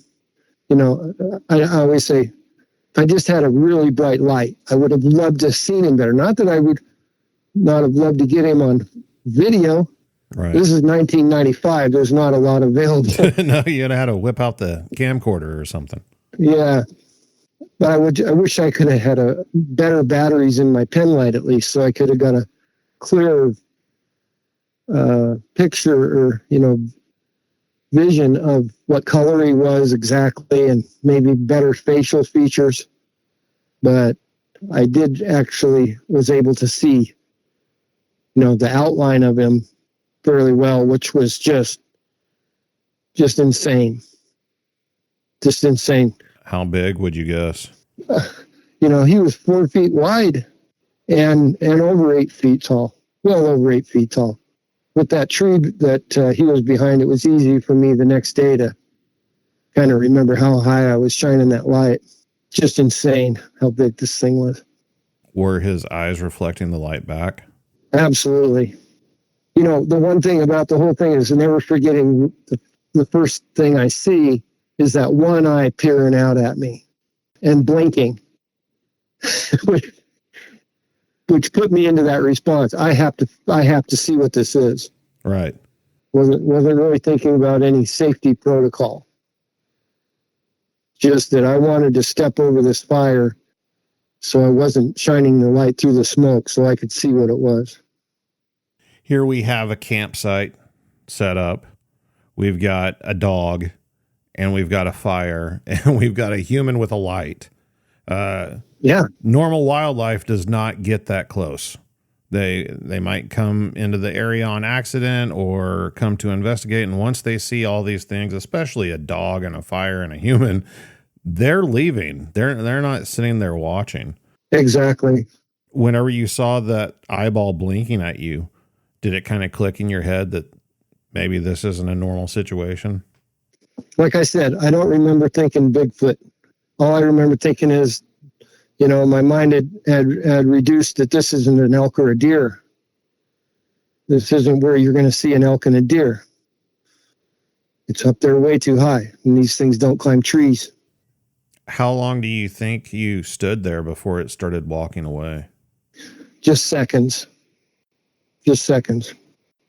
[SPEAKER 1] I always say, if I just had a really bright light, I would have loved to have seen him better. Not that I would not have loved to get him on video.
[SPEAKER 2] Right.
[SPEAKER 1] This is 1995. There's not a lot available.
[SPEAKER 2] No, you'd have had to whip out the camcorder or something.
[SPEAKER 1] Yeah. But I wish I could have had better batteries in my pen light, at least, so I could have got a clearer picture or, vision of what color he was exactly, and maybe better facial features. But I did actually was able to see, the outline of him fairly well, which was just insane. Just insane.
[SPEAKER 2] How big would you guess?
[SPEAKER 1] He was 4 feet wide and over 8 feet tall, well over 8 feet tall. With that tree that he was behind, it was easy for me the next day to kind of remember how high I was shining that light. Just insane how big this thing was.
[SPEAKER 2] Were his eyes reflecting the light back?
[SPEAKER 1] Absolutely. The one thing about the whole thing is never forgetting the first thing I see is that one eye peering out at me and blinking, which put me into that response. I have to see what this is.
[SPEAKER 2] Right.
[SPEAKER 1] Wasn't really thinking about any safety protocol. Just that I wanted to step over this fire so I wasn't shining the light through the smoke so I could see what it was.
[SPEAKER 2] Here we have a campsite set up. We've got a dog, and we've got a fire, and we've got a human with a light.
[SPEAKER 1] Yeah.
[SPEAKER 2] Normal wildlife does not get that close. They might come into the area on accident or come to investigate, and once they see all these things, especially a dog and a fire and a human, they're leaving. They're not sitting there watching.
[SPEAKER 1] Exactly.
[SPEAKER 2] Whenever you saw that eyeball blinking at you, did it kind of click in your head that maybe this isn't a normal situation?
[SPEAKER 1] Like I said, I don't remember thinking Bigfoot. All I remember thinking is, my mind had reduced that this isn't an elk or a deer. This isn't where you're going to see an elk and a deer. It's up there way too high, and these things don't climb trees.
[SPEAKER 2] How long do you think you stood there before it started walking away?
[SPEAKER 1] Just seconds. Just seconds.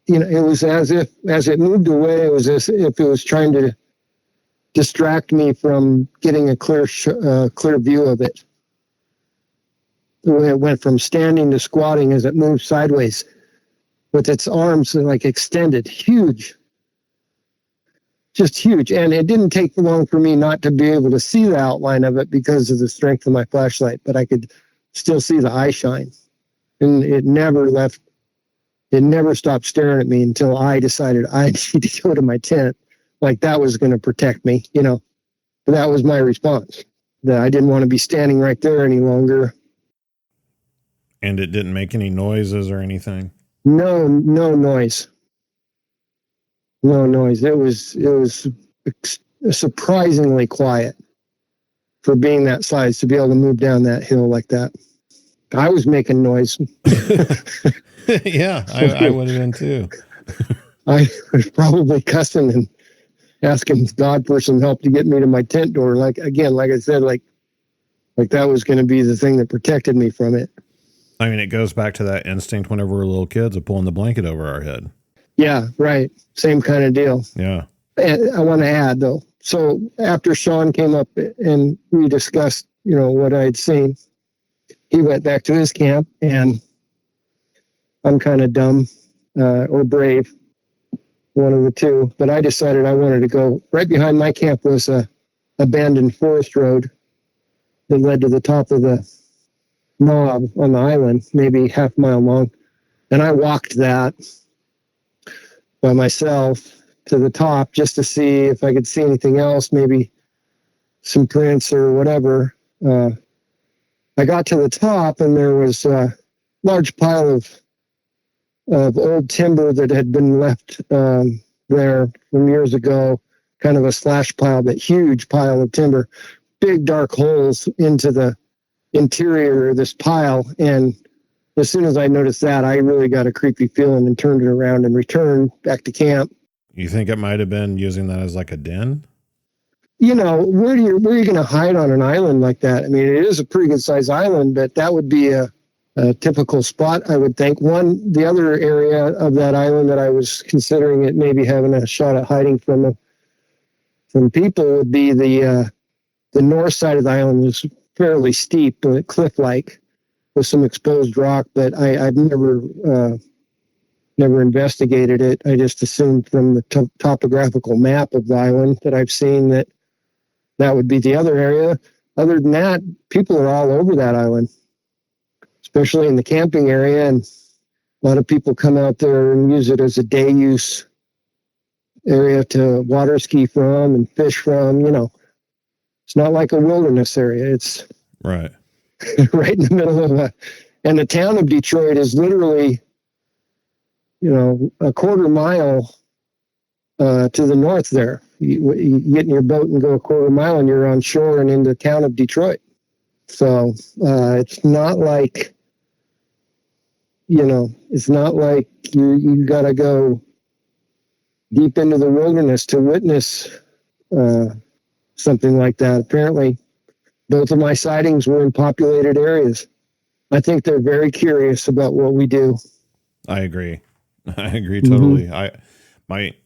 [SPEAKER 1] It was as it moved away, it was as if it was trying to distract me from getting a clear view of it. The way it went from standing to squatting as it moved sideways with its arms like extended, huge, just huge. And it didn't take long for me not to be able to see the outline of it because of the strength of my flashlight, but I could still see the eye shine. And it never stopped staring at me until I decided I need to go to my tent. Like that was going to protect me, But that was my response, that I didn't want to be standing right there any longer.
[SPEAKER 2] And it didn't make any noises or anything?
[SPEAKER 1] No noise. No noise. It was surprisingly quiet for being that size, to be able to move down that hill like that. I was making noise.
[SPEAKER 2] Yeah, I would have been too.
[SPEAKER 1] I was probably cussing and asking God for some help to get me to my tent door. Like I said, like that was going to be the thing that protected me from it.
[SPEAKER 2] I mean, it goes back to that instinct whenever we're little kids of pulling the blanket over our head.
[SPEAKER 1] Yeah, right. Same kind of deal.
[SPEAKER 2] Yeah.
[SPEAKER 1] And I want to add though. So after Sean came up and we discussed, what I had seen, he went back to his camp, and I'm kind of dumb or brave, one of the two. But I decided I wanted to go. Right behind my camp was a abandoned forest road that led to the top of the knob on the island, maybe half a mile long. And I walked that by myself to the top just to see if I could see anything else, maybe some prints or whatever. I got to the top, and there was a large pile of old timber that had been left there from years ago, kind of a slash pile, but huge pile of timber, big dark holes into the interior of this pile. And as soon as I noticed that, I really got a creepy feeling and turned it around and returned back to camp.
[SPEAKER 2] You think it might have been using that as like a den?
[SPEAKER 1] Where are you going to hide on an island like that? I mean, it is a pretty good sized island, but that would be a typical spot, I would think. The other area of that island that I was considering it maybe having a shot at hiding from people would be the north side of the island. Was fairly steep, cliff-like, with some exposed rock, but I've never investigated it. I just assumed from the topographical map of the island that I've seen that would be the other area. Other than that, people are all over that island, especially in the camping area. And a lot of people come out there and use it as a day use area to water ski from and fish from. It's not like a wilderness area. It's
[SPEAKER 2] right
[SPEAKER 1] right in the middle of and the town of Detroit is literally, a quarter mile to the north there. You get in your boat and go a quarter mile and you're on shore and in the town of Detroit. So it's not like, it's not like you got to go deep into the wilderness to witness something like that. Apparently, both of my sightings were in populated areas. I think they're very curious about what we do.
[SPEAKER 2] I agree totally.
[SPEAKER 1] Mm-hmm.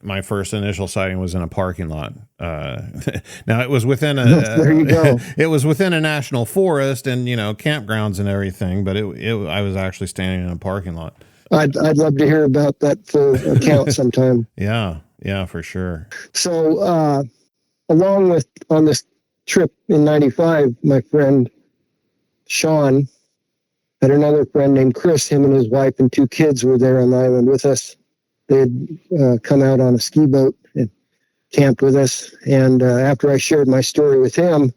[SPEAKER 2] My first initial sighting was in a parking lot. Now it was within
[SPEAKER 1] there you go.
[SPEAKER 2] It was within a national forest and campgrounds and everything, but I was actually standing in a parking lot.
[SPEAKER 1] I'd love to hear about that full account sometime.
[SPEAKER 2] Yeah, for sure.
[SPEAKER 1] So along with on this trip in '95, my friend Sean had another friend named Chris. Him and his wife and two kids were there on the island with us. They had come out on a ski boat and camped with us. And after I shared my story with him,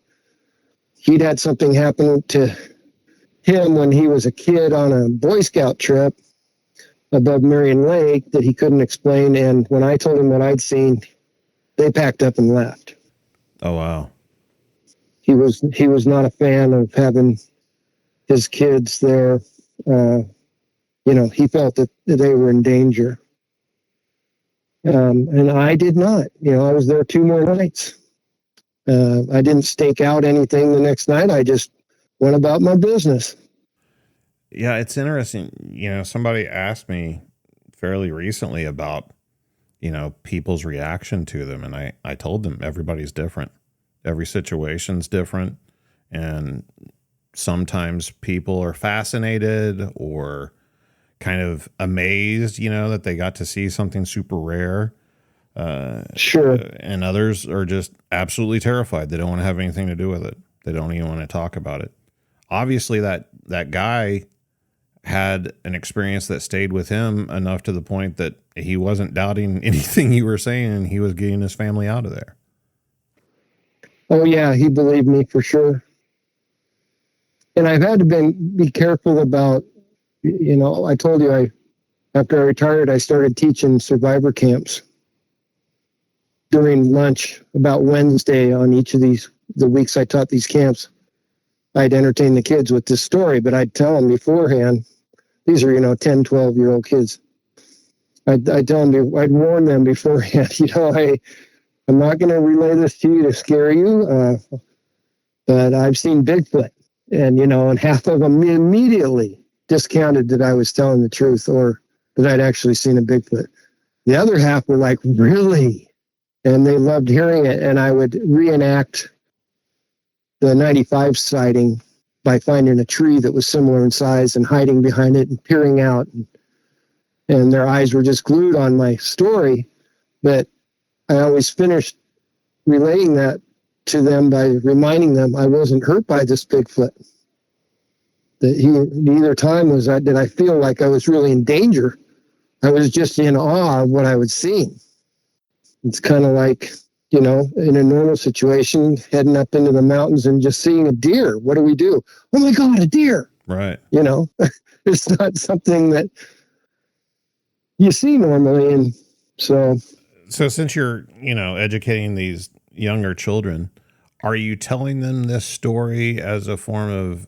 [SPEAKER 1] he'd had something happen to him when he was a kid on a Boy Scout trip above Marion Lake that he couldn't explain. And when I told him what I'd seen, they packed up and left.
[SPEAKER 2] Oh, wow.
[SPEAKER 1] He was not a fan of having his kids there. He felt that they were in danger. And I did not. I was there 2 more nights. I didn't stake out anything the next night. I just went about my business.
[SPEAKER 2] Yeah, it's interesting. Somebody asked me fairly recently about, people's reaction to them. And I told them everybody's different. Every situation's different. And sometimes people are fascinated or kind of amazed, that they got to see something super rare.
[SPEAKER 1] Sure.
[SPEAKER 2] And others are just absolutely terrified. They don't want to have anything to do with it. They don't even want to talk about it. Obviously that guy had an experience that stayed with him enough to the point that he wasn't doubting anything you were saying, and he was getting his family out of there.
[SPEAKER 1] Oh yeah, he believed me for sure. And I've had to be careful about, I told you after I retired, I started teaching survivor camps. during lunch about Wednesday on each of the weeks I taught these camps, I'd entertain the kids with this story, but I'd tell them beforehand. These are, 10, 12-year-old kids. I'd tell them, I'd warn them beforehand, I'm not going to relay this to you to scare you, but I've seen Bigfoot. And half of them immediately discounted that I was telling the truth or that I'd actually seen a Bigfoot. The other half were like, really? And they loved hearing it. And I would reenact the 95 sighting by finding a tree that was similar in size and hiding behind it and peering out. And their eyes were just glued on my story. But I always finished relaying that to them by reminding them I wasn't hurt by this Bigfoot. That neither time did I feel like I was really in danger. I was just in awe of what I was seeing. It's kind of like, in a normal situation, heading up into the mountains and just seeing a deer. What do we do? Oh my God, a deer.
[SPEAKER 2] Right.
[SPEAKER 1] It's not something that you see normally. And so
[SPEAKER 2] since you're, educating these younger children, are you telling them this story as a form of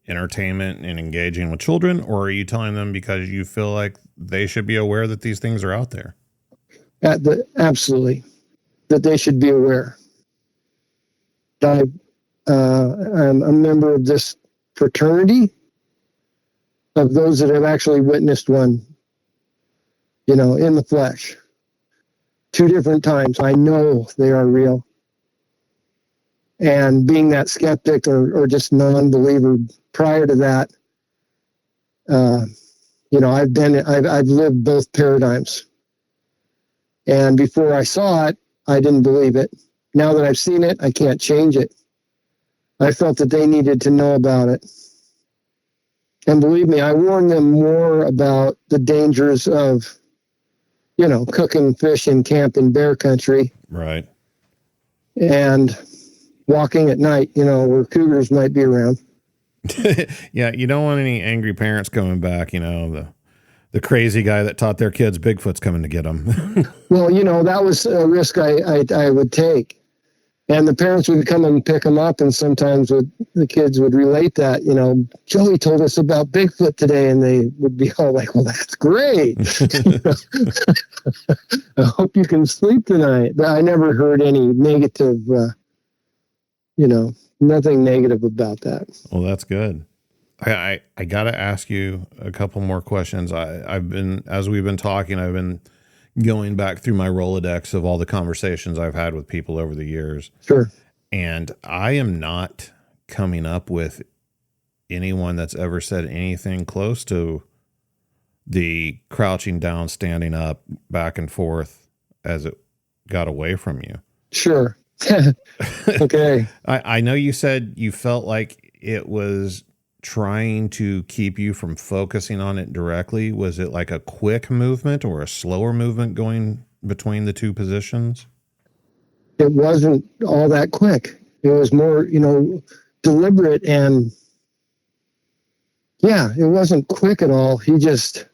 [SPEAKER 2] entertainment and engaging with children, or are you telling them because you feel like they should be aware that these things are out there?
[SPEAKER 1] Absolutely, that they should be aware. I'm a member of this fraternity of those that have actually witnessed one, in the flesh. 2 different times. I know they are real. And being that skeptic or just non-believer prior to that, I've lived both paradigms. And before I saw it, I didn't believe it. Now that I've seen it, I can't change it. I felt that they needed to know about it. And believe me, I warned them more about the dangers of, cooking fish in camp in bear country.
[SPEAKER 2] Right.
[SPEAKER 1] And walking at night, where cougars might be around.
[SPEAKER 2] Yeah, you don't want any angry parents coming back, the crazy guy that taught their kids Bigfoot's coming to get them.
[SPEAKER 1] Well, that was a risk I would take. And the parents would come and pick them up, and sometimes the kids would relate that, Joey told us about Bigfoot today, and they would be all like, well, that's great. I hope you can sleep tonight. But I never heard any negative, nothing negative about that.
[SPEAKER 2] Well, that's good. I got to ask you a couple more questions. As we've been talking, I've been going back through my Rolodex of all the conversations I've had with people over the years.
[SPEAKER 1] Sure.
[SPEAKER 2] And I am not coming up with anyone that's ever said anything close to the crouching down, standing up, back and forth as it got away from you.
[SPEAKER 1] Sure. Okay.
[SPEAKER 2] I know you said you felt like it was trying to keep you from focusing on it directly. Was it like a quick movement or a slower movement going between the two positions?
[SPEAKER 1] It wasn't all that quick. It was more, deliberate, and it wasn't quick at all. It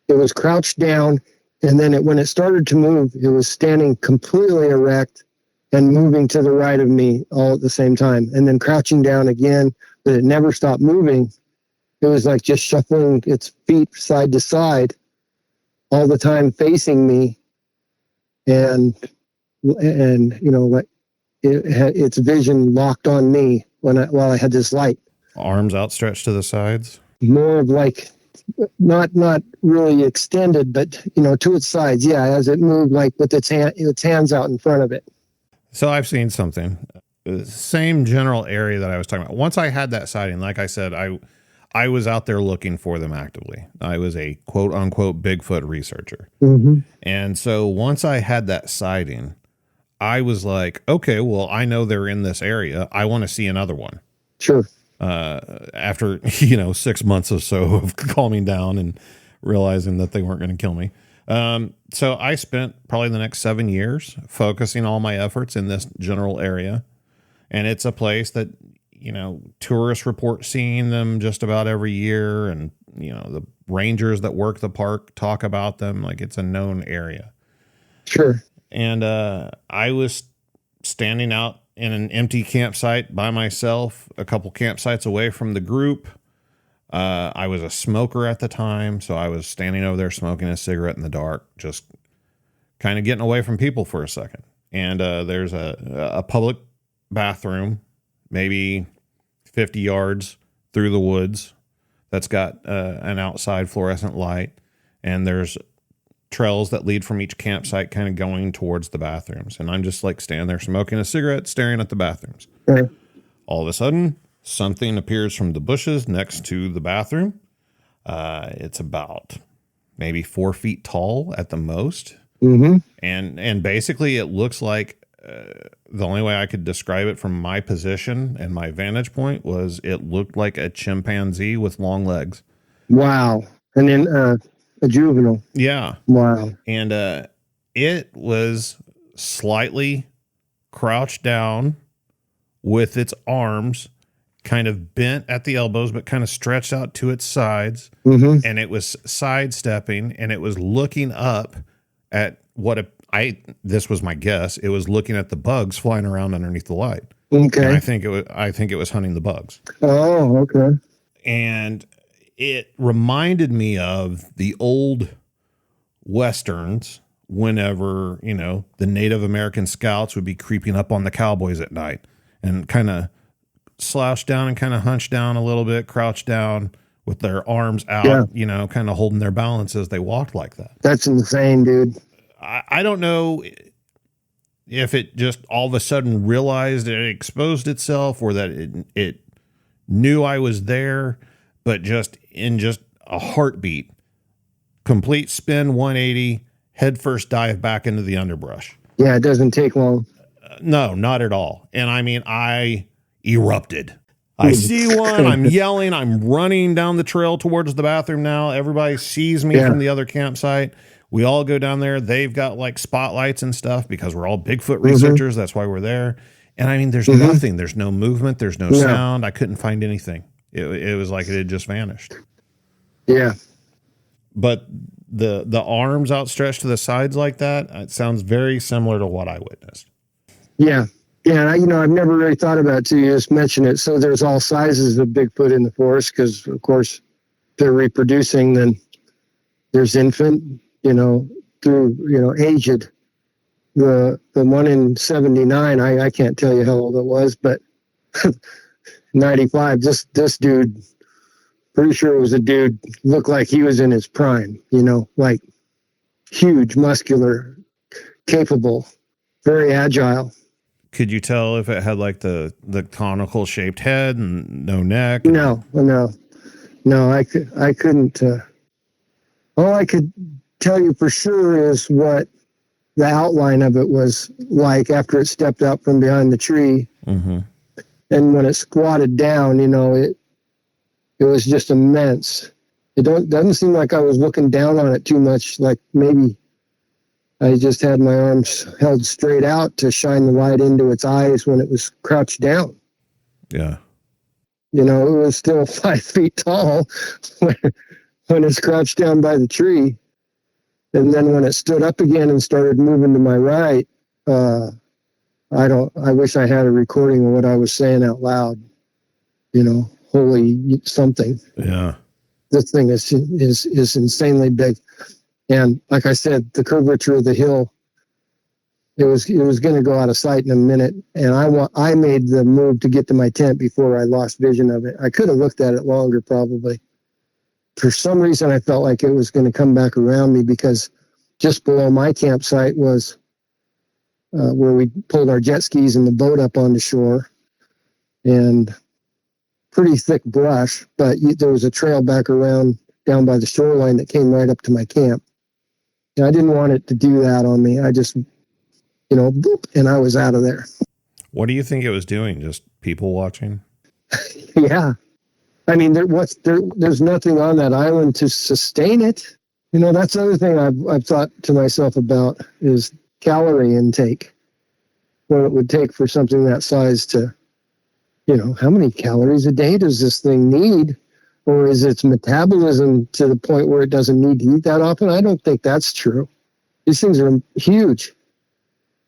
[SPEAKER 1] was crouched down, and then when it started to move, it was standing completely erect and moving to the right of me all at the same time, and then crouching down again, but it never stopped moving. It was like just shuffling its feet side to side all the time, facing me, and like its vision locked on me while I had this light.
[SPEAKER 2] Arms outstretched to the sides?
[SPEAKER 1] More of like, not really extended, but to its sides. Yeah, as it moved, like with its hands out in front of it.
[SPEAKER 2] So I've seen something, same general area that I was talking about. Once I had that sighting, like I said, I was out there looking for them actively. I was a quote unquote Bigfoot researcher.
[SPEAKER 1] Mm-hmm.
[SPEAKER 2] And so once I had that sighting, I was like, okay, well, I know they're in this area. I want to see another one.
[SPEAKER 1] Sure.
[SPEAKER 2] After, 6 months or so of calming down and realizing that they weren't going to kill me. So I spent probably the next 7 years focusing all my efforts in this general area. And it's a place that, tourists report seeing them just about every year. And, the rangers that work the park talk about them like it's a known area.
[SPEAKER 1] Sure.
[SPEAKER 2] And I was standing out in an empty campsite by myself, a couple campsites away from the group. I was a smoker at the time, so I was standing over there smoking a cigarette in the dark, just kind of getting away from people for a second. And there's a public bathroom, maybe 50 yards through the woods, that's got an outside fluorescent light. And there's trails that lead from each campsite kind of going towards the bathrooms. And I'm just like standing there smoking a cigarette, staring at the bathrooms.
[SPEAKER 1] Right.
[SPEAKER 2] All of a sudden, something appears from the bushes next to the bathroom. It's about maybe 4 feet tall at the most.
[SPEAKER 1] Mm-hmm.
[SPEAKER 2] And basically it looks like the only way I could describe it from my position and my vantage point was it looked like a chimpanzee with long legs.
[SPEAKER 1] Wow. And then a juvenile.
[SPEAKER 2] Yeah.
[SPEAKER 1] Wow.
[SPEAKER 2] And it was slightly crouched down with its arms kind of bent at the elbows, but kind of stretched out to its sides.
[SPEAKER 1] Mm-hmm.
[SPEAKER 2] And it was sidestepping, and it was looking up at this was my guess. It was looking at the bugs flying around underneath the light.
[SPEAKER 1] Okay.
[SPEAKER 2] And I think it was hunting the bugs.
[SPEAKER 1] Oh, okay.
[SPEAKER 2] And it reminded me of the old Westerns whenever, the Native American scouts would be creeping up on the cowboys at night and kind of slouch down and kind of hunch down a little bit, crouch down with their arms out, kind of holding their balance as they walked like that.
[SPEAKER 1] That's insane, dude.
[SPEAKER 2] I don't know if it just all of a sudden realized it exposed itself or that it knew I was there, but just in just a heartbeat, complete spin 180, head first dive back into the underbrush.
[SPEAKER 1] Yeah, it doesn't take long.
[SPEAKER 2] No, not at all. And I mean, I erupted. I see one, I'm yelling, I'm running down the trail towards the bathroom now. Everybody sees me from the other campsite. We all go down there. They've got like spotlights and stuff because we're all Bigfoot researchers. Mm-hmm. That's why we're there. And I mean, there's nothing. There's no movement. There's no sound. I couldn't find anything. It was like it had just vanished.
[SPEAKER 1] Yeah.
[SPEAKER 2] But the arms outstretched to the sides like that, it sounds very similar to what I witnessed.
[SPEAKER 1] Yeah. Yeah. I've never really thought about it till you just mentioned it. So there's all sizes of Bigfoot in the forest because, of course, they're reproducing. Then there's infant, through, aged. The one in 79, I can't tell you how old it was, but 95, this dude, pretty sure it was a dude, looked like he was in his prime, like huge, muscular, capable, very agile.
[SPEAKER 2] Could you tell if it had like the conical shaped head and no neck?
[SPEAKER 1] No, I couldn't. All I could tell you for sure is what the outline of it was like after it stepped out from behind the tree. Mm-hmm. And when it squatted down, it was just immense. It doesn't seem like I was looking down on it too much. Like maybe I just had my arms held straight out to shine the light into its eyes when it was crouched down.
[SPEAKER 2] Yeah.
[SPEAKER 1] It was still 5 feet tall when it's crouched down by the tree. And then when it stood up again and started moving to my right, I wish I had a recording of what I was saying out loud. Holy something.
[SPEAKER 2] Yeah.
[SPEAKER 1] This thing is insanely big. And like I said, the curvature of the hill, it was going to go out of sight in a minute. And I made the move to get to my tent before I lost vision of it. I could have looked at it longer probably. For some reason, I felt like it was going to come back around me because just below my campsite was where we pulled our jet skis and the boat up on the shore, and pretty thick brush, but there was a trail back around down by the shoreline that came right up to my camp. And I didn't want it to do that on me. I just, boop, and I was out of there.
[SPEAKER 2] What do you think it was doing? Just people watching?
[SPEAKER 1] Yeah. I mean, there's nothing on that island to sustain it. That's the other thing I've thought to myself about is calorie intake. What it would take for something that size to, how many calories a day does this thing need? Or is its metabolism to the point where it doesn't need to eat that often? I don't think that's true. These things are huge.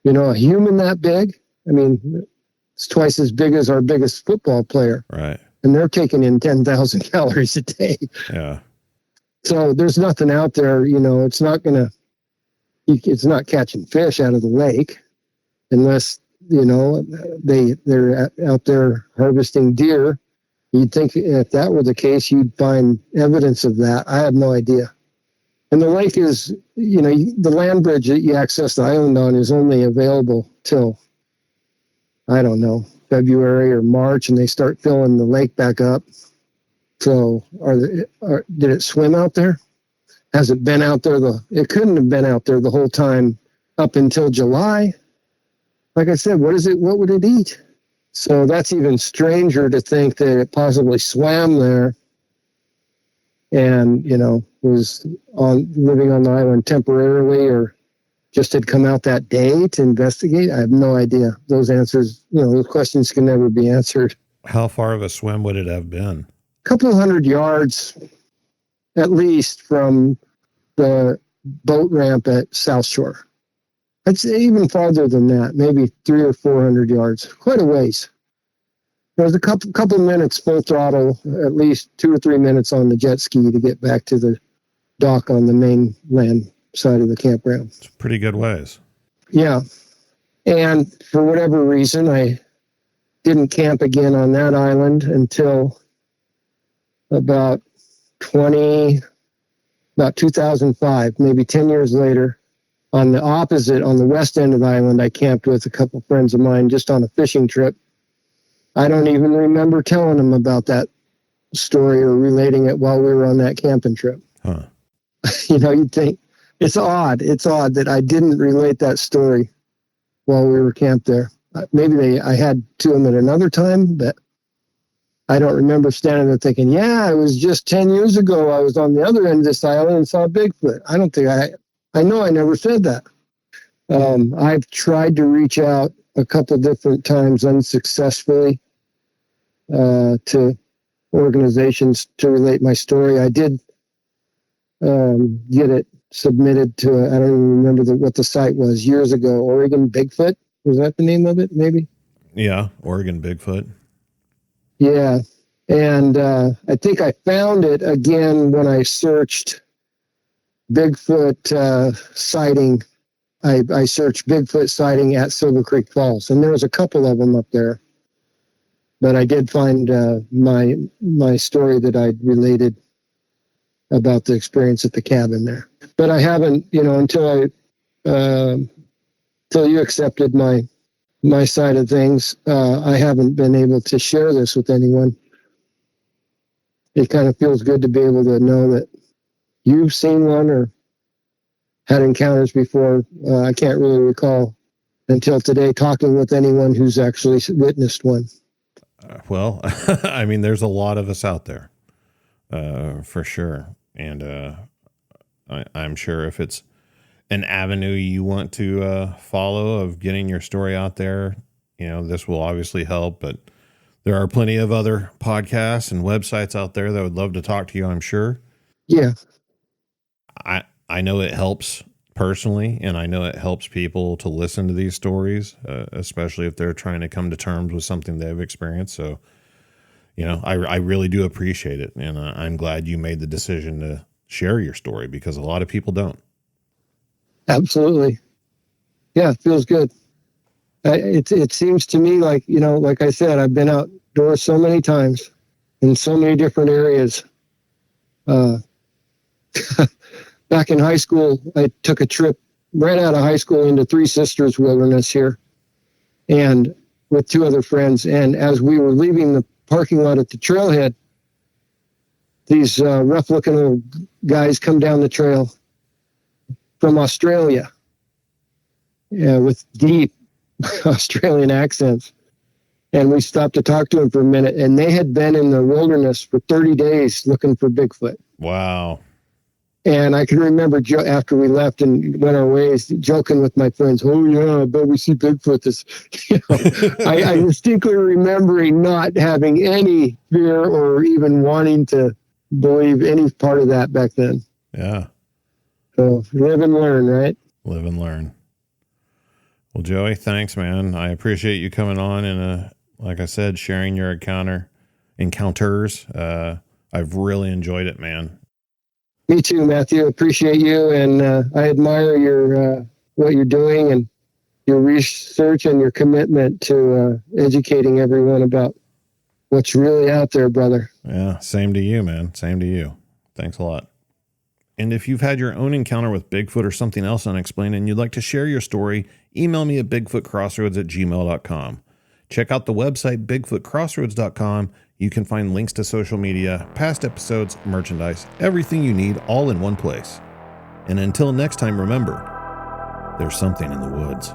[SPEAKER 1] You know, a human that big, I mean, it's twice as big as our biggest football player.
[SPEAKER 2] Right.
[SPEAKER 1] And they're taking in 10,000 calories a day.
[SPEAKER 2] Yeah.
[SPEAKER 1] So there's nothing out there, you know, it's not catching fish out of the lake unless, you know, they're out there harvesting deer. You'd think if that were the case, you'd find evidence of that. I have no idea. And the lake is, you know, the land bridge that you access the island on is only available till, I don't know, February or March, and they start filling the lake back up. So did it swim out there? Has it been out there? It couldn't have been out there the whole time up until July. Like I said, what would it eat? So that's even stranger to think that it possibly swam there and, you know, was living on the island temporarily or just had come out that day to investigate. I have no idea. Those answers, you know, those questions can never be answered.
[SPEAKER 2] How far of a swim would it have been?
[SPEAKER 1] A couple of 100 yards at least from the boat ramp at South Shore. I'd say even farther than that, maybe 300 or 400 yards, quite a ways. There was a couple minutes full throttle, at least 2 or 3 minutes on the jet ski to get back to the dock on the mainland side of the campground.
[SPEAKER 2] It's pretty good ways.
[SPEAKER 1] Yeah. And for whatever reason, I didn't camp again on that island until about 2005, maybe 10 years later. On the west end of the island, I camped with a couple friends of mine just on a fishing trip. I don't even remember telling them about that story or relating it while we were on that camping trip.
[SPEAKER 2] Huh.
[SPEAKER 1] You know, you'd think it's odd. It's odd that I didn't relate that story while we were camped there. Maybe I had to them at another time, but I don't remember standing there thinking, yeah, it was just 10 years ago. I was on the other end of this island and saw Bigfoot. I don't think I know I never said that. I've tried to reach out a couple different times unsuccessfully to organizations to relate my story. I did get it submitted to, I don't even remember what the site was years ago, Oregon Bigfoot. Was that the name of it, maybe?
[SPEAKER 2] Yeah, Oregon Bigfoot.
[SPEAKER 1] Yeah, and I think I found it again when I searched Bigfoot sighting. I searched Bigfoot sighting at Silver Creek Falls, and there was a couple of them up there. But I did find my story that I'd related about the experience at the cabin there. But I haven't, you know, until you accepted my side of things, I haven't been able to share this with anyone. It kind of feels good to be able to know that you've seen one or had encounters before. I can't really recall until today talking with anyone who's actually witnessed one.
[SPEAKER 2] Well, I mean, there's a lot of us out there, for sure. And I'm sure if it's an avenue you want to follow of getting your story out there, you know, this will obviously help. But there are plenty of other podcasts and websites out there that would love to talk to you, I'm sure.
[SPEAKER 1] Yeah.
[SPEAKER 2] I know it helps personally, and I know it helps people to listen to these stories, especially if they're trying to come to terms with something they've experienced. So, you know, I really do appreciate it. And I'm glad you made the decision to share your story because a lot of people don't.
[SPEAKER 1] Absolutely. Yeah, it feels good. It seems to me like, you know, like I said, I've been outdoors so many times in so many different areas. Back in high school, I took a trip right out of high school into Three Sisters Wilderness here, and with 2 other friends. And as we were leaving the parking lot at the trailhead, these rough-looking little guys come down the trail from Australia, with deep Australian accents. And we stopped to talk to them for a minute, and they had been in the wilderness for 30 days looking for Bigfoot.
[SPEAKER 2] Wow.
[SPEAKER 1] And I can remember after we left and went our ways, joking with my friends, oh, yeah, I bet we see Bigfoot. I distinctly remembering not having any fear or even wanting to believe any part of that back then.
[SPEAKER 2] Yeah.
[SPEAKER 1] So live and learn, right?
[SPEAKER 2] Live and learn. Well, Joey, thanks, man. I appreciate you coming on and, like I said, sharing your encounters. I've really enjoyed it, man.
[SPEAKER 1] Me too, Matthew. Appreciate you, and I admire your what you're doing and your research and your commitment to educating everyone about what's really out there, brother.
[SPEAKER 2] Yeah, same to you, man. Same to you. Thanks a lot. And if you've had your own encounter with Bigfoot or something else unexplained and you'd like to share your story, email me at bigfootcrossroads@gmail.com. Check out the website, bigfootcrossroads.com. You can find links to social media, past episodes, merchandise, everything you need all in one place. And until next time, remember, there's something in the woods.